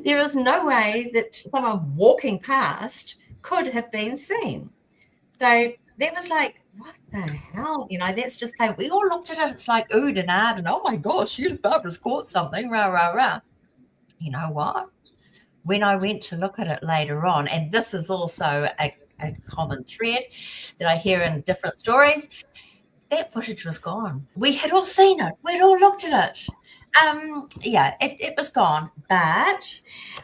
There is no way that someone walking past could have been seen. So that was like, what the hell? That's just plain. We all looked at it. It's like, ooh, and ah, and oh my gosh, Barbara's caught something, rah, rah, rah. You know what? When I went to look at it later on, and this is also a common thread that I hear in different stories, that footage was gone. We had all seen it. We'd all looked at it. Yeah, it was gone. But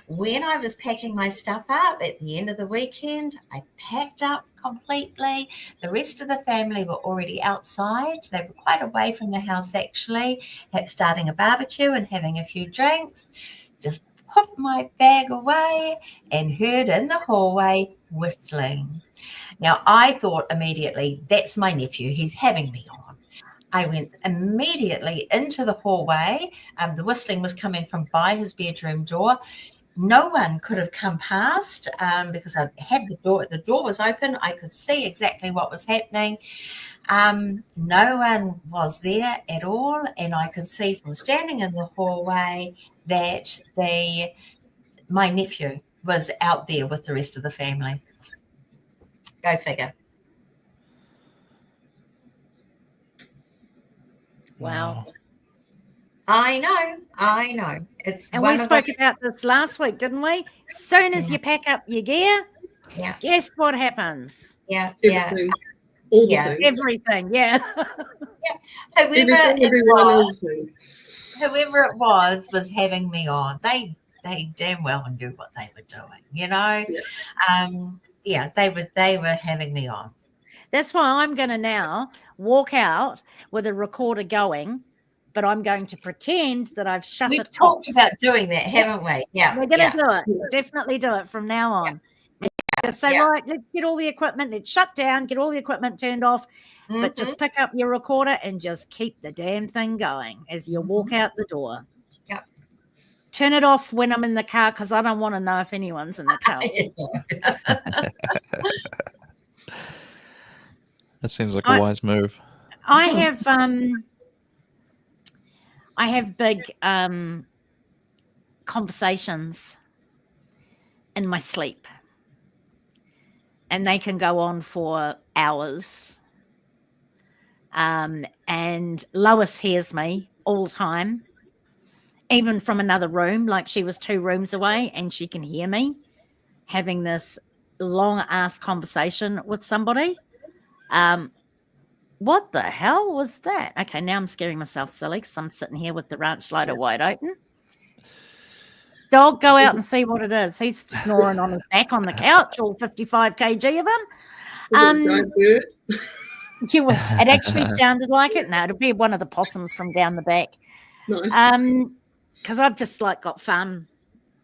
when I was packing my stuff up at the end of the weekend, I packed up completely. The rest of the family were already outside. They were quite away from the house, actually, starting a barbecue and having a few drinks. Just put my bag away and heard in the hallway whistling. Now, I thought immediately, that's my nephew. He's having me on. I went immediately into the hallway. The whistling was coming from by his bedroom door. No one could have come past because I had the door was open. I could see exactly what was happening. No one was there at all. And I could see from standing in the hallway that my nephew was out there with the rest of the family. Go figure. Wow. I know. It's And one we of spoke those. about this last week, didn't we? Soon as you pack up your gear, Yeah, guess what happens? yeah. Everything. All the Yeah. things. Everything, yeah. Everything, everyone, all the things. Whoever it was having me on. They damn well knew what they were doing, you know. Yeah. They were having me on. That's why I'm going to now walk out with a recorder going, but I'm going to pretend that I've shut We've it off. talked about doing that, haven't we? Yeah. We're going to do it. Definitely do it from now on. And just say, right, let's get all the equipment, let's shut down, get all the equipment turned off, but just pick up your recorder and just keep the damn thing going as you walk out the door. Yep. Turn it off when I'm in the car because I don't want to know if anyone's in the car. That seems like a wise move. I have big conversations in my sleep, and they can go on for hours. And Lois hears me all the time, even from another room, like she was 2 rooms away, and she can hear me having this long ass conversation with somebody. What the hell was that? Okay, now I'm scaring myself silly because I'm sitting here with the ranch lighter wide open. Dog, go out and see what it is. He's snoring on his back on the couch, all 55 kg of him. Was it a giant bird? It actually sounded like it. No, it'll be one of the possums from down the back. Nice. Because I've just got farm.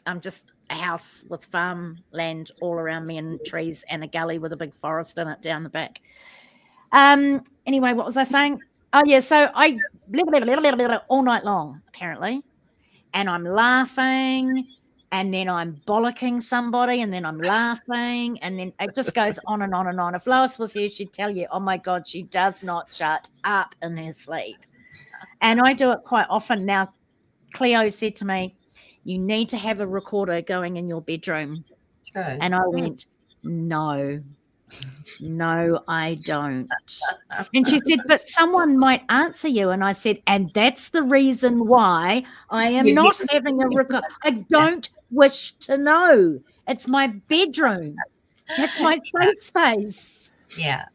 I'm just a house with farm land all around me and trees and a gully with a big forest in it down the back. Anyway, what was I saying? Oh yeah, so I all night long apparently, and I'm laughing, and then I'm bollocking somebody, and then I'm laughing, and then it just goes on and on and on. If Lois was here, she'd tell you, oh my God, she does not shut up in her sleep. And I do it quite often. Now, Cleo said to me, you need to have a recorder going in your bedroom. True. And I went, no, I don't. And she said, but someone might answer you. And I said, and that's the reason why I am not having a recorder. I don't wish to know. It's my bedroom. That's my safe space. Yeah.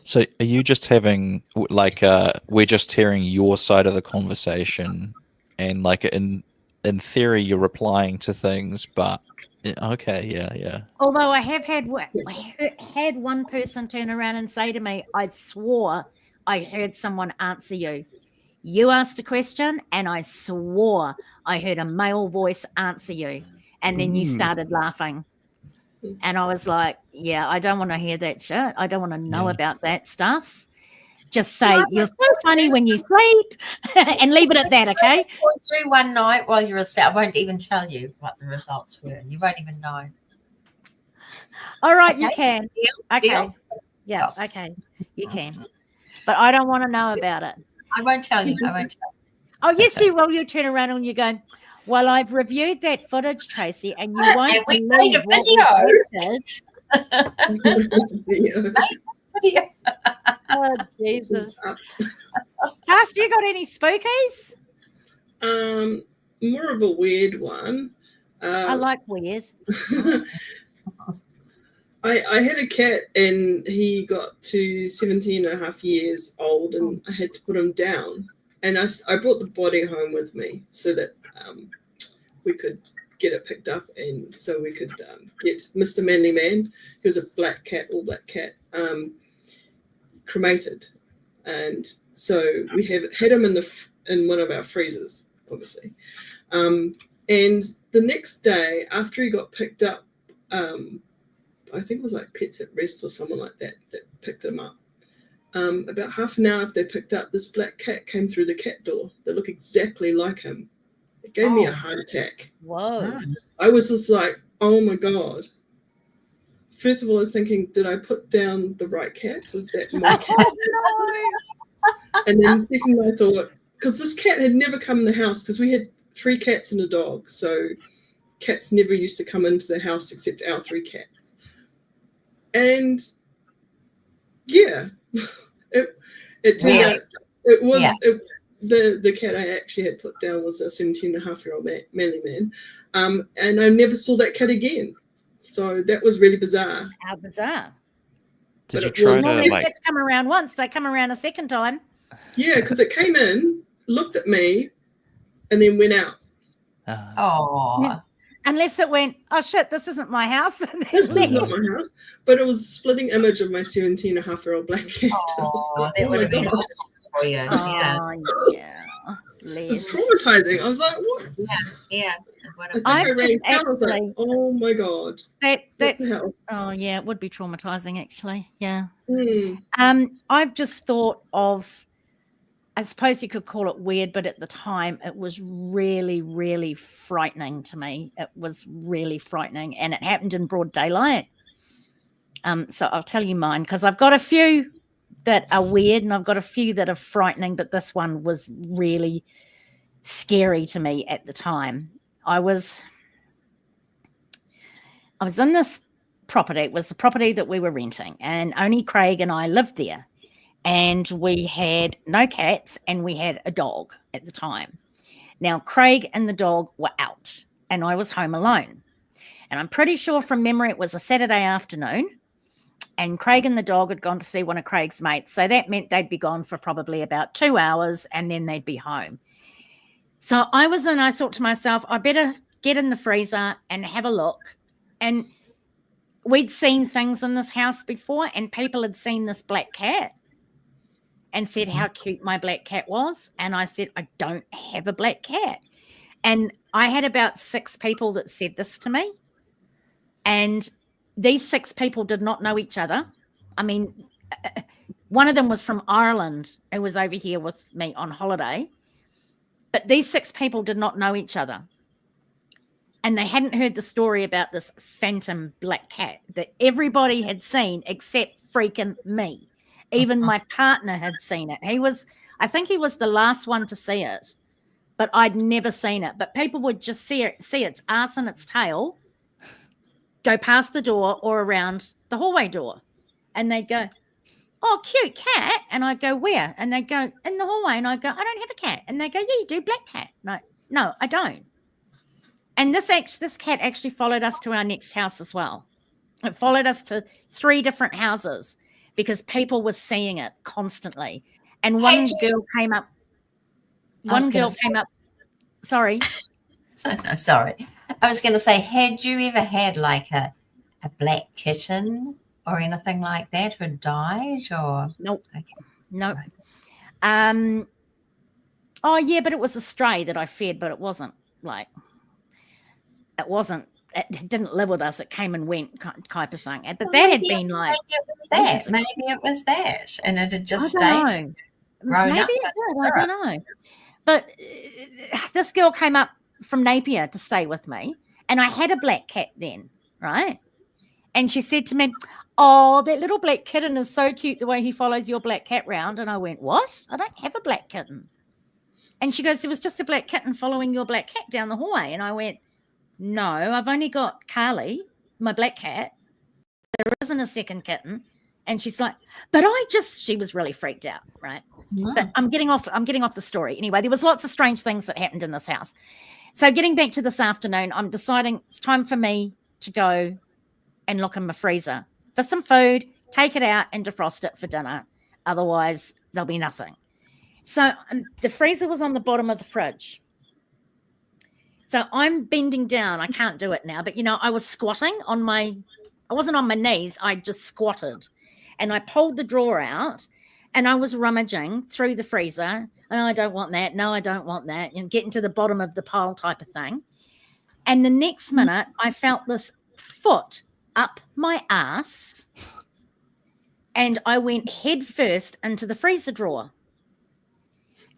So are you just having we're just hearing your side of the conversation, and in theory you're replying to things, but okay, yeah. Although I have had one person turn around and say to me, I swore I heard someone answer you. You asked a question and I swore I heard a male voice answer you. And then you started laughing. And I was like, yeah, I don't want to hear that shit. I don't want to know about that stuff. Just say, you're so funny when you sleep and leave it at that, okay? Through one night while you're asleep. I won't even tell you what the results were. You won't even know. All right, you can. Deal? Okay. Deal? Yeah, okay. You can. But I don't want to know about it. I won't tell you. Oh, yes, you will. You turn around and you go, well, I've reviewed that footage, Tracey, and you won't believe what we Video. Oh, Jesus. Tash, you got any spookies? More of a weird one. I like weird. I had a cat and he got to 17 and a half years old and I had to put him down and I brought the body home with me so that we could get it picked up, and so we could get Mr. Manly Man, who was a black cat, all black cat, cremated. And so we had him in one of our freezers, obviously. And the next day, after he got picked up, I think it was like Pets at Rest or someone like that picked him up. About half an hour after they picked up, this black cat came through the cat door that looked exactly like him. It gave me a heart attack. Whoa. I was just like, oh my God. First of all, I was thinking, did I put down the right cat? Was that my cat? No. And then secondly, I thought, because this cat had never come in the house, because we had 3 cats and a dog. So cats never used to come into the house except our 3 cats. And yeah, it turned out it was the cat I actually had put down was a 17-and-a-half-year-old Manly Man, and I never saw that cat again. So that was really bizarre. How bizarre! Did you try to like? Cats come around once; they come around a second time. Yeah, because it came in, looked at me, and then went out. Oh. Unless it went, oh shit, this isn't my house. This is not my house. But it was a splitting image of my 17-and-a-half-year-old black cat. Oh, that would have been awful for you. Yeah. It's traumatizing. I was like, what? Yeah. I was like, oh my God. That's oh yeah, it would be traumatizing actually. Yeah. Mm. I've just thought of, I suppose you could call it weird, but at the time it was really, really frightening to me. It was really frightening, and it happened in broad daylight. So I'll tell you mine, because I've got a few that are weird and I've got a few that are frightening, but this one was really scary to me at the time. I was in this property. It was the property that we were renting, and only Craig and I lived there. And we had no cats and we had a dog at the time. Now, Craig and the dog were out and I was home alone. And I'm pretty sure from memory it was a Saturday afternoon, and Craig and the dog had gone to see one of Craig's mates. So that meant they'd be gone for probably about 2 hours and then they'd be home. So I thought to myself, I better get in the freezer and have a look. And we'd seen things in this house before, and people had seen this black cat and said how cute my black cat was. And I said, I don't have a black cat. And I had about 6 people that said this to me. And these 6 people did not know each other. I mean, one of them was from Ireland, who was over here with me on holiday. But these 6 people did not know each other. And they hadn't heard the story about this phantom black cat that everybody had seen except freaking me. Even my partner had seen it. I think he was the last one to see it, but I'd never seen it. But people would just see its ass and its tail go past the door or around the hallway door. And they'd go, oh, cute cat. And I'd go, where? And they'd go, in the hallway. And I'd go, I don't have a cat. And they go, yeah, you do, black cat. No, I don't. And this cat actually followed us to our next house as well. It followed us to 3 different houses because people were seeing it constantly. And one girl came up. Sorry. Sorry. I was going to say, had you ever had like a black kitten or anything like that who died? Or Nope. Okay. Nope. Right. Oh yeah, but it was a stray that I fed, but it wasn't. It didn't live with us. It came and went type of thing. But that had been like that. Maybe it was that, and it had just stayed. Maybe it did. I don't know. But this girl came up from Napier to stay with me, and I had a black cat then, right? And she said to me, oh, that little black kitten is so cute the way he follows your black cat round. And I went, what? I don't have a black kitten. And she goes, it was just a black kitten following your black cat down the hallway. And I went, no, I've only got Carly, my black cat. There isn't a second kitten. And she's like, but she was really freaked out, right? Yeah. But I'm getting off the story. Anyway, there was lots of strange things that happened in this house. So getting back to this afternoon, I'm deciding it's time for me to go and look in my freezer for some food, take it out and defrost it for dinner. Otherwise, there'll be nothing. So the freezer was on the bottom of the fridge. So I'm bending down. I can't do it now, but I was squatting I wasn't on my knees. I just squatted, and I pulled the drawer out, and I was rummaging through the freezer. Oh, I don't want that. No, I don't want that. Getting to the bottom of the pile type of thing. And the next minute, I felt this foot up my ass, and I went head first into the freezer drawer.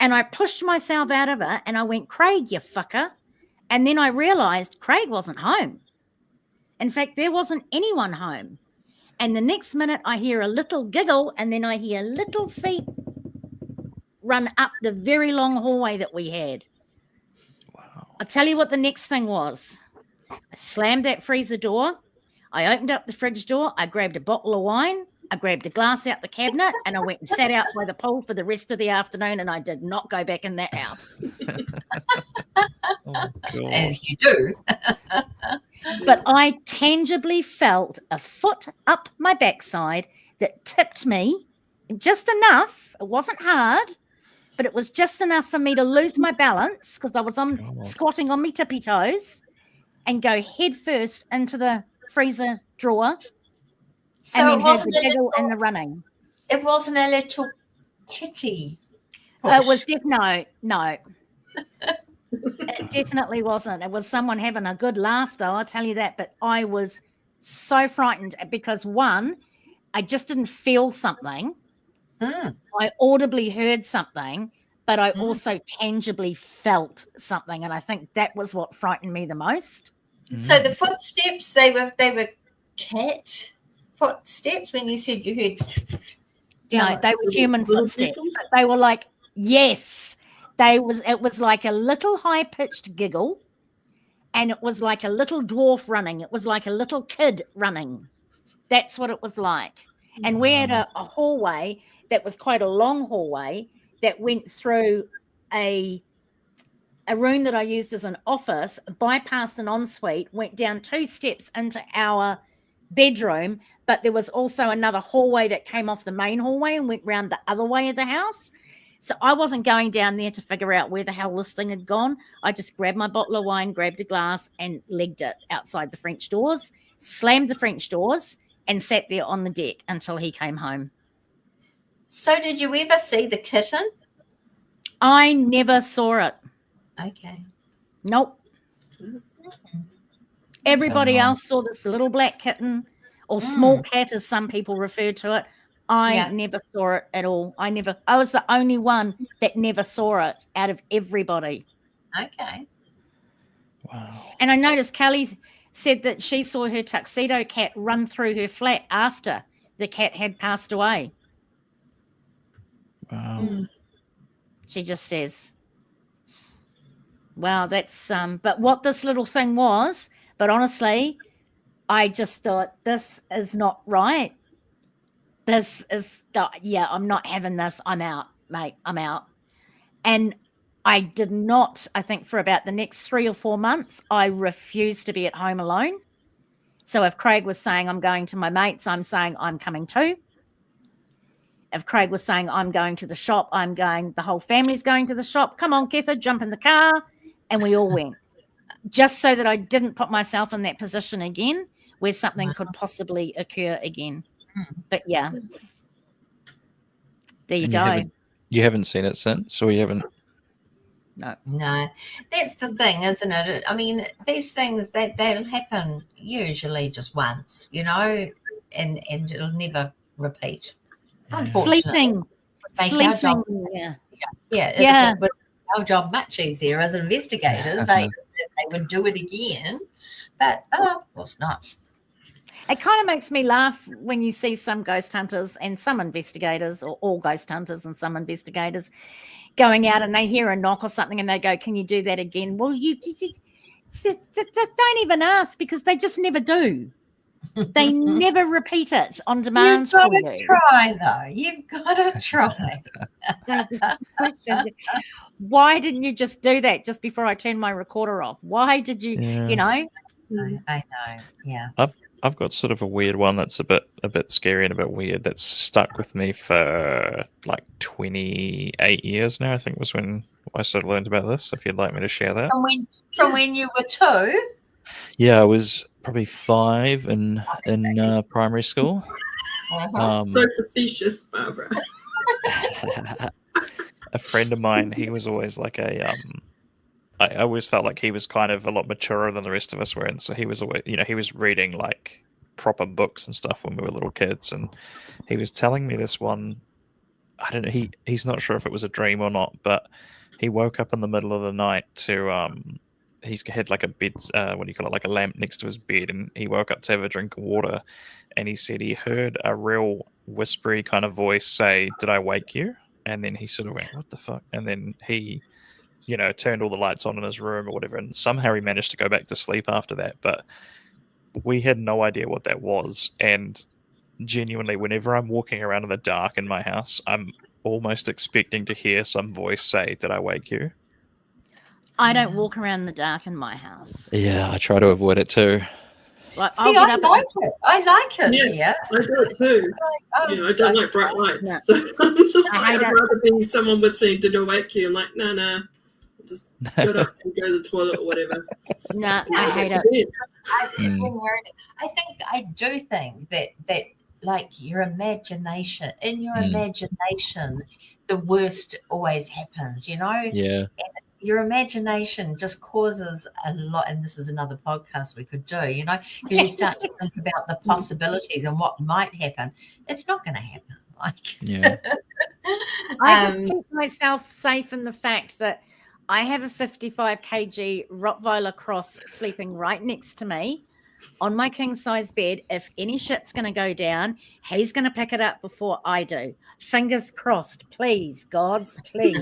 And I pushed myself out of it, and I went, Craig, you fucker. And then I realized Craig wasn't home. In fact, there wasn't anyone home. And the next minute, I hear a little giggle, and then I hear little feet run up the very long hallway that we had. Wow. I'll tell you what the next thing was. I slammed that freezer door. I opened up the fridge door. I grabbed a bottle of wine. I grabbed a glass out the cabinet, and I went and sat out by the pool for the rest of the afternoon, and I did not go back in that house. Oh, God. As you do. But I tangibly felt a foot up my backside that tipped me just enough. It wasn't hard, but it was just enough for me to lose my balance because I was squatting on my tippy toes and go head first into the freezer drawer. So and then it wasn't have the giggle and the running. It wasn't a little kitty. It was no. It definitely wasn't. It was someone having a good laugh, though, I'll tell you that. But I was so frightened because, one, I just didn't feel something. I audibly heard something, but I also tangibly felt something. And I think that was what frightened me the most. So the footsteps, they were cat footsteps when you said you heard. No, they were human footsteps. But they were like, yes. It was like a little high-pitched giggle, and it was like a little dwarf running. It was like a little kid running. That's what it was like. And we had a hallway that was quite a long hallway that went through a room that I used as an office, bypassed an ensuite, went down 2 steps into our bedroom, but there was also another hallway that came off the main hallway and went round the other way of the house. So I wasn't going down there to figure out where the hell this thing had gone. I just grabbed my bottle of wine, grabbed a glass, and legged it outside the French doors, slammed the French doors, and sat there on the deck until he came home. So did you ever see the kitten? I never saw it. Okay. Nope. Everybody else saw this little black kitten, or small cat, as some people refer to it. I never saw it at all. I was the only one that never saw it out of everybody. Okay. Wow. And I noticed Kelly said that she saw her tuxedo cat run through her flat after the cat had passed away. Wow. She just says, wow, that's but what this little thing was, but honestly, I just thought, this is not right. This is, I'm not having this. I'm out, mate. I'm out. And I did not, I think for about the next 3 or 4 months, I refused to be at home alone. So if Craig was saying I'm going to my mates, I'm saying I'm coming too. If Craig was saying I'm going to the shop, I'm going, the whole family's going to the shop. Come on, Ketha, jump in the car. And we all went. Just so that I didn't put myself in that position again where something could possibly occur again. But yeah, there you go. You haven't seen it since, or you haven't? No, that's the thing, isn't it? I mean, these things they'll happen usually just once, and it'll never repeat. Fleeting. Yeah. It would make our job much easier as investigators. They would do it again, but of course not. It kind of makes me laugh when you see some ghost hunters and some investigators, or all ghost hunters and some investigators, going out and they hear a knock or something and they go, can you do that again? Well, you don't even ask, because they just never do. They never repeat it on demand. You've got to try, though. You've got to try. Why didn't you just do that just before I turned my recorder off? Why did you, I know. Yeah. I've got sort of a weird one that's a bit scary and a bit weird that's stuck with me for like 28 years now. I think was when I sort of learned about this. If you'd like me to share that. From when you were 2? Yeah, I was probably 5 in primary school. So facetious, Barbara. A friend of mine, he was always like I always felt like he was kind of a lot maturer than the rest of us were, and so he was always, he was reading like proper books and stuff when we were little kids, and he was telling me this one. I don't know. He's not sure if it was a dream or not, but he woke up in the middle of the night to he's had like a bed, what do you call it, like a lamp next to his bed, and he woke up to have a drink of water, and he said he heard a real whispery kind of voice say, "Did I wake you?" And then he sort of went, "What the fuck?" And then he turned all the lights on in his room or whatever, and somehow he managed to go back to sleep after that. But we had no idea what that was, and genuinely, whenever I'm walking around in the dark in my house, I'm almost expecting to hear some voice say, "Did I wake you?" I don't walk around in the dark in my house. Yeah, I try to avoid it too. Like, See, I like it. I like it. Yeah, I do it too. I don't like bright lights. No. So I'm just I'd rather be someone whispering, "Did I wake you?" I'm like, no. Just get up and go to the toilet or whatever. No, I hate it. I think I do think that like your imagination, the worst always happens, Yeah. And your imagination just causes a lot, and this is another podcast we could do, because you start to think about the possibilities and what might happen. It's not going to happen. I just keep myself safe in the fact that I have a 55 kg Rottweiler cross sleeping right next to me on my king size bed. If any shit's going to go down, he's going to pick it up before I do. Fingers crossed, please, gods, please.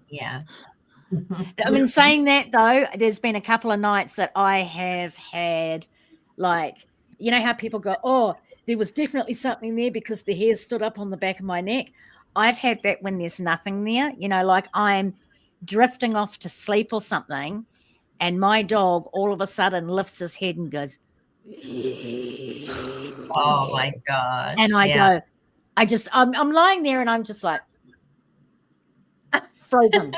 Yeah. I mean, saying that though, there's been a couple of nights that I have had, like, how people go, "Oh, there was definitely something there because the hair stood up on the back of my neck." I've had that when there's nothing there, like I'm drifting off to sleep or something, and my dog all of a sudden lifts his head and goes, "Oh my God." And I go, I'm lying there and I'm just like, frozen.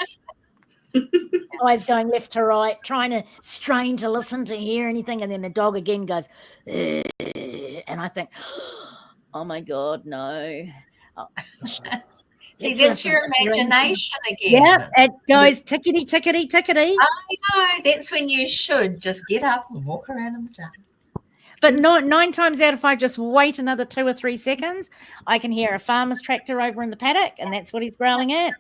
Eyes going left to right, trying to strain to listen to hear anything. And then the dog again goes, and I think, oh my God, no. See, that's your imagination again. Yeah, it goes tickety, tickety, tickety. I know. That's when you should just get up and walk around in the dark. But 9 times out of 5, just wait another 2 or 3 seconds. I can hear a farmer's tractor over in the paddock, and that's what he's growling at.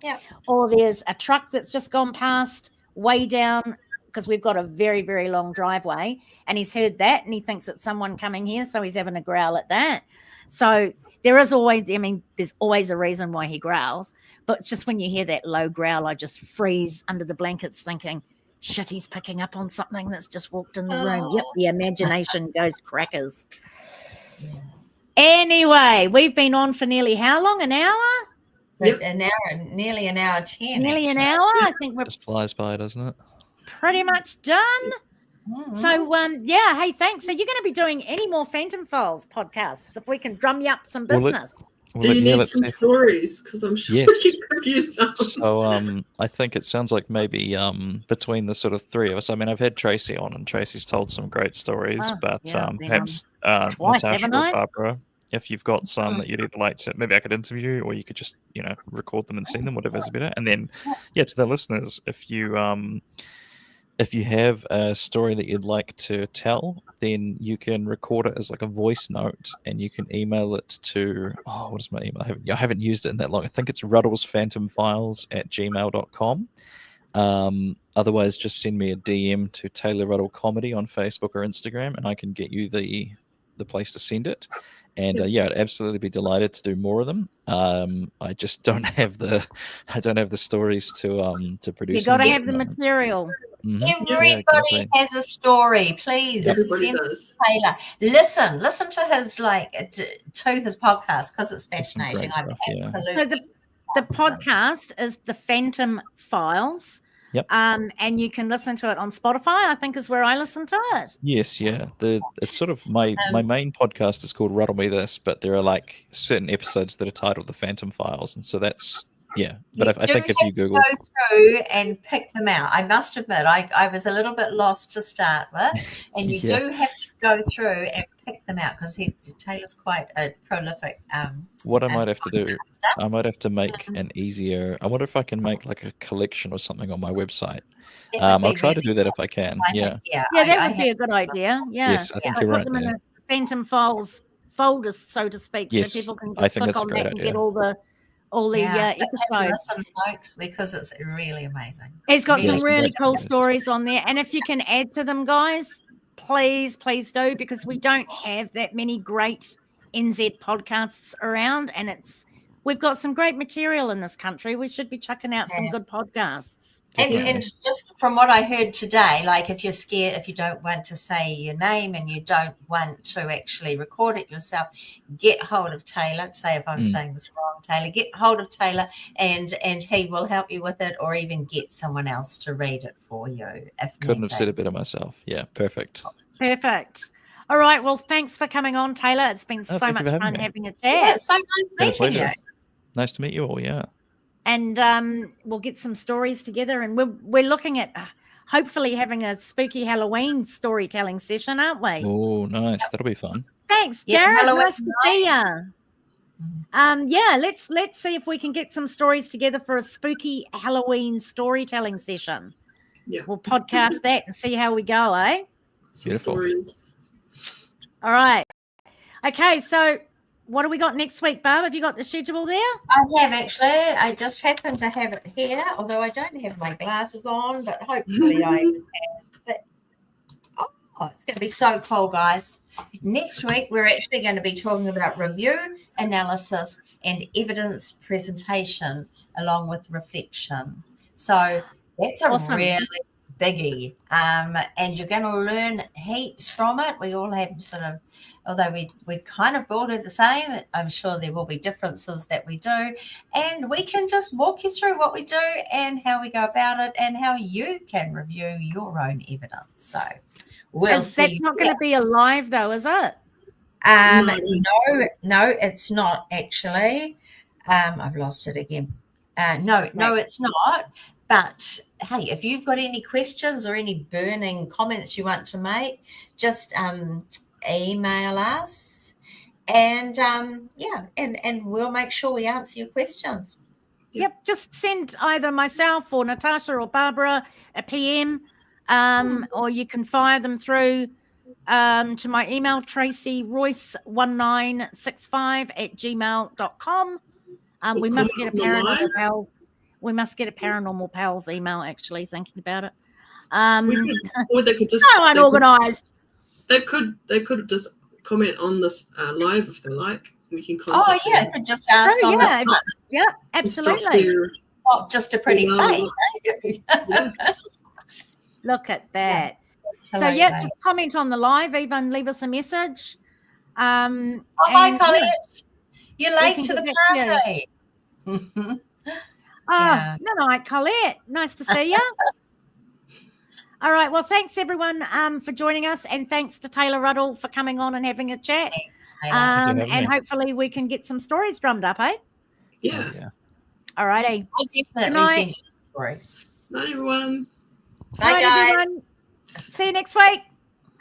Yeah. Or there's a truck that's just gone past way down, because we've got a very, very long driveway, and he's heard that, and he thinks it's someone coming here, so he's having a growl at that. So there is always, there's always a reason why he growls, but it's just when you hear that low growl, I just freeze under the blankets thinking, shit, he's picking up on something that's just walked in the room. Yep, the imagination goes crackers. Yeah. Anyway, we've been on for nearly how long? An hour? Yep. Nearly an hour 10. Nearly an hour. I think we're just flies by, doesn't it? Pretty much done. Mm-hmm. So, hey, thanks. So you're going to be doing any more Phantom Files podcasts if we can drum you up some business? Do you need some stories? Because I'm sure you could use some. So I think it sounds like maybe between the sort of three of us, I mean, I've had Tracey on, and Tracey's told some great stories, but perhaps Natasha or Barbara, if you've got some that you'd like to, maybe I could interview, or you could just, record them and send them, whatever's better. And then, to the listeners, if you have a story that you'd like to tell, then you can record it as like a voice note, and you can email it to, what is my email? I haven't used it in that long. I think it's ruddlesphantomfiles@gmail.com. Otherwise, just send me a DM to Taylor Ruddle Comedy on Facebook or Instagram, and I can get you the place to send it. And I'd absolutely be delighted to do more of them. I just don't have the stories to produce. You got to have the material. Mm-hmm. Everybody has a story. Please send it to Taylor. Listen to his to his podcast, because it's fascinating. So the podcast is the Phantom Files. Yep. And you can listen to it on Spotify, I think is where I listen to it. Yes, yeah. It's sort of my main podcast is called Ruddle Me This, but there are like certain episodes that are titled The Phantom Files, and so that's But I think if you Google, go through and pick them out. I must admit, I was a little bit lost to start with, and you do have to go through and pick them out because Taylor's quite a prolific. What I might have to do, I might have to make an easier. I wonder if I can make like a collection or something on my website. I'll try to do that if I can. Yeah, that would be a good idea. Yeah. Yes, I think you're right. Put them in a Phantom Files folder, so to speak, Yes, so people can I just think click that's a on great that and idea. get all the episodes. Listen, folks, because it's really amazing. It's got some some really great cool stories. stories on there, and if you can add to them, guys, please do, because we don't have that many great NZ podcasts around, and we've got some great material in this country. We should be chucking out some good podcasts. And just from what I heard today, like if you're scared, if you don't want to say your name and you don't want to actually record it yourself, get hold of Taylor. Say if I'm saying this wrong, Taylor, get hold of Taylor and he will help you with it, or even get someone else to read it for you. Couldn't have said it better myself. Yeah, perfect. All right. Well, thanks for coming on, Taylor. It's been so much fun having a chat. Yeah, it's so nice meeting you. Nice to meet you all. Yeah. And we'll get some stories together, and we're looking at hopefully having a spooky Halloween storytelling session, aren't we? Oh, nice. That'll be fun. Thanks, Jared. Nice to see you. Let's see if we can get some stories together for a spooky Halloween storytelling session. Yeah. We'll podcast that and see how we go, eh? Some stories. All right. Okay, so what do we got next week, Barb? Have you got the schedule there? I have, actually. I just happen to have it here, although I don't have my glasses on, but hopefully I have it. Oh, it's going to be so cool, guys. Next week, we're actually going to be talking about review, analysis, and evidence presentation, along with reflection. So that's a really biggie. And you're going to learn heaps from it. We all have sort of, although we kind of all do the same, I'm sure there will be differences that we do. And we can just walk you through what we do and how we go about it and how you can review your own evidence. So we'll see. That's not going to be a live, though, is it? No, it's not, actually. I've lost it again. No, it's not. But hey, if you've got any questions or any burning comments you want to make, just email us, and and we'll make sure we answer your questions. Yep, just send either myself or Natasha or Barbara a PM, or you can fire them through to my email, tracyroyce1965@gmail.com. We must get a Paranormal Pals. We must get a Paranormal Pals email, actually, thinking about it. Or they could just so unorganized. They could just comment on this live if they like. We can contact them. They could just ask on this one. Yeah, absolutely. Not just a pretty face. Look at that. Hello, so just comment on the live, even leave us a message. Hi, Colette. You're late to the party. Good night, Colette. Nice to see you. All right. Well, thanks, everyone, for joining us. And thanks to Taylor Ruddle for coming on and having a chat. And hopefully we can get some stories drummed up, eh? Yeah. All righty. I'll definitely send you stories. Night, everyone. Bye, guys. Everyone. See you next week.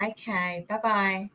Okay. Bye-bye.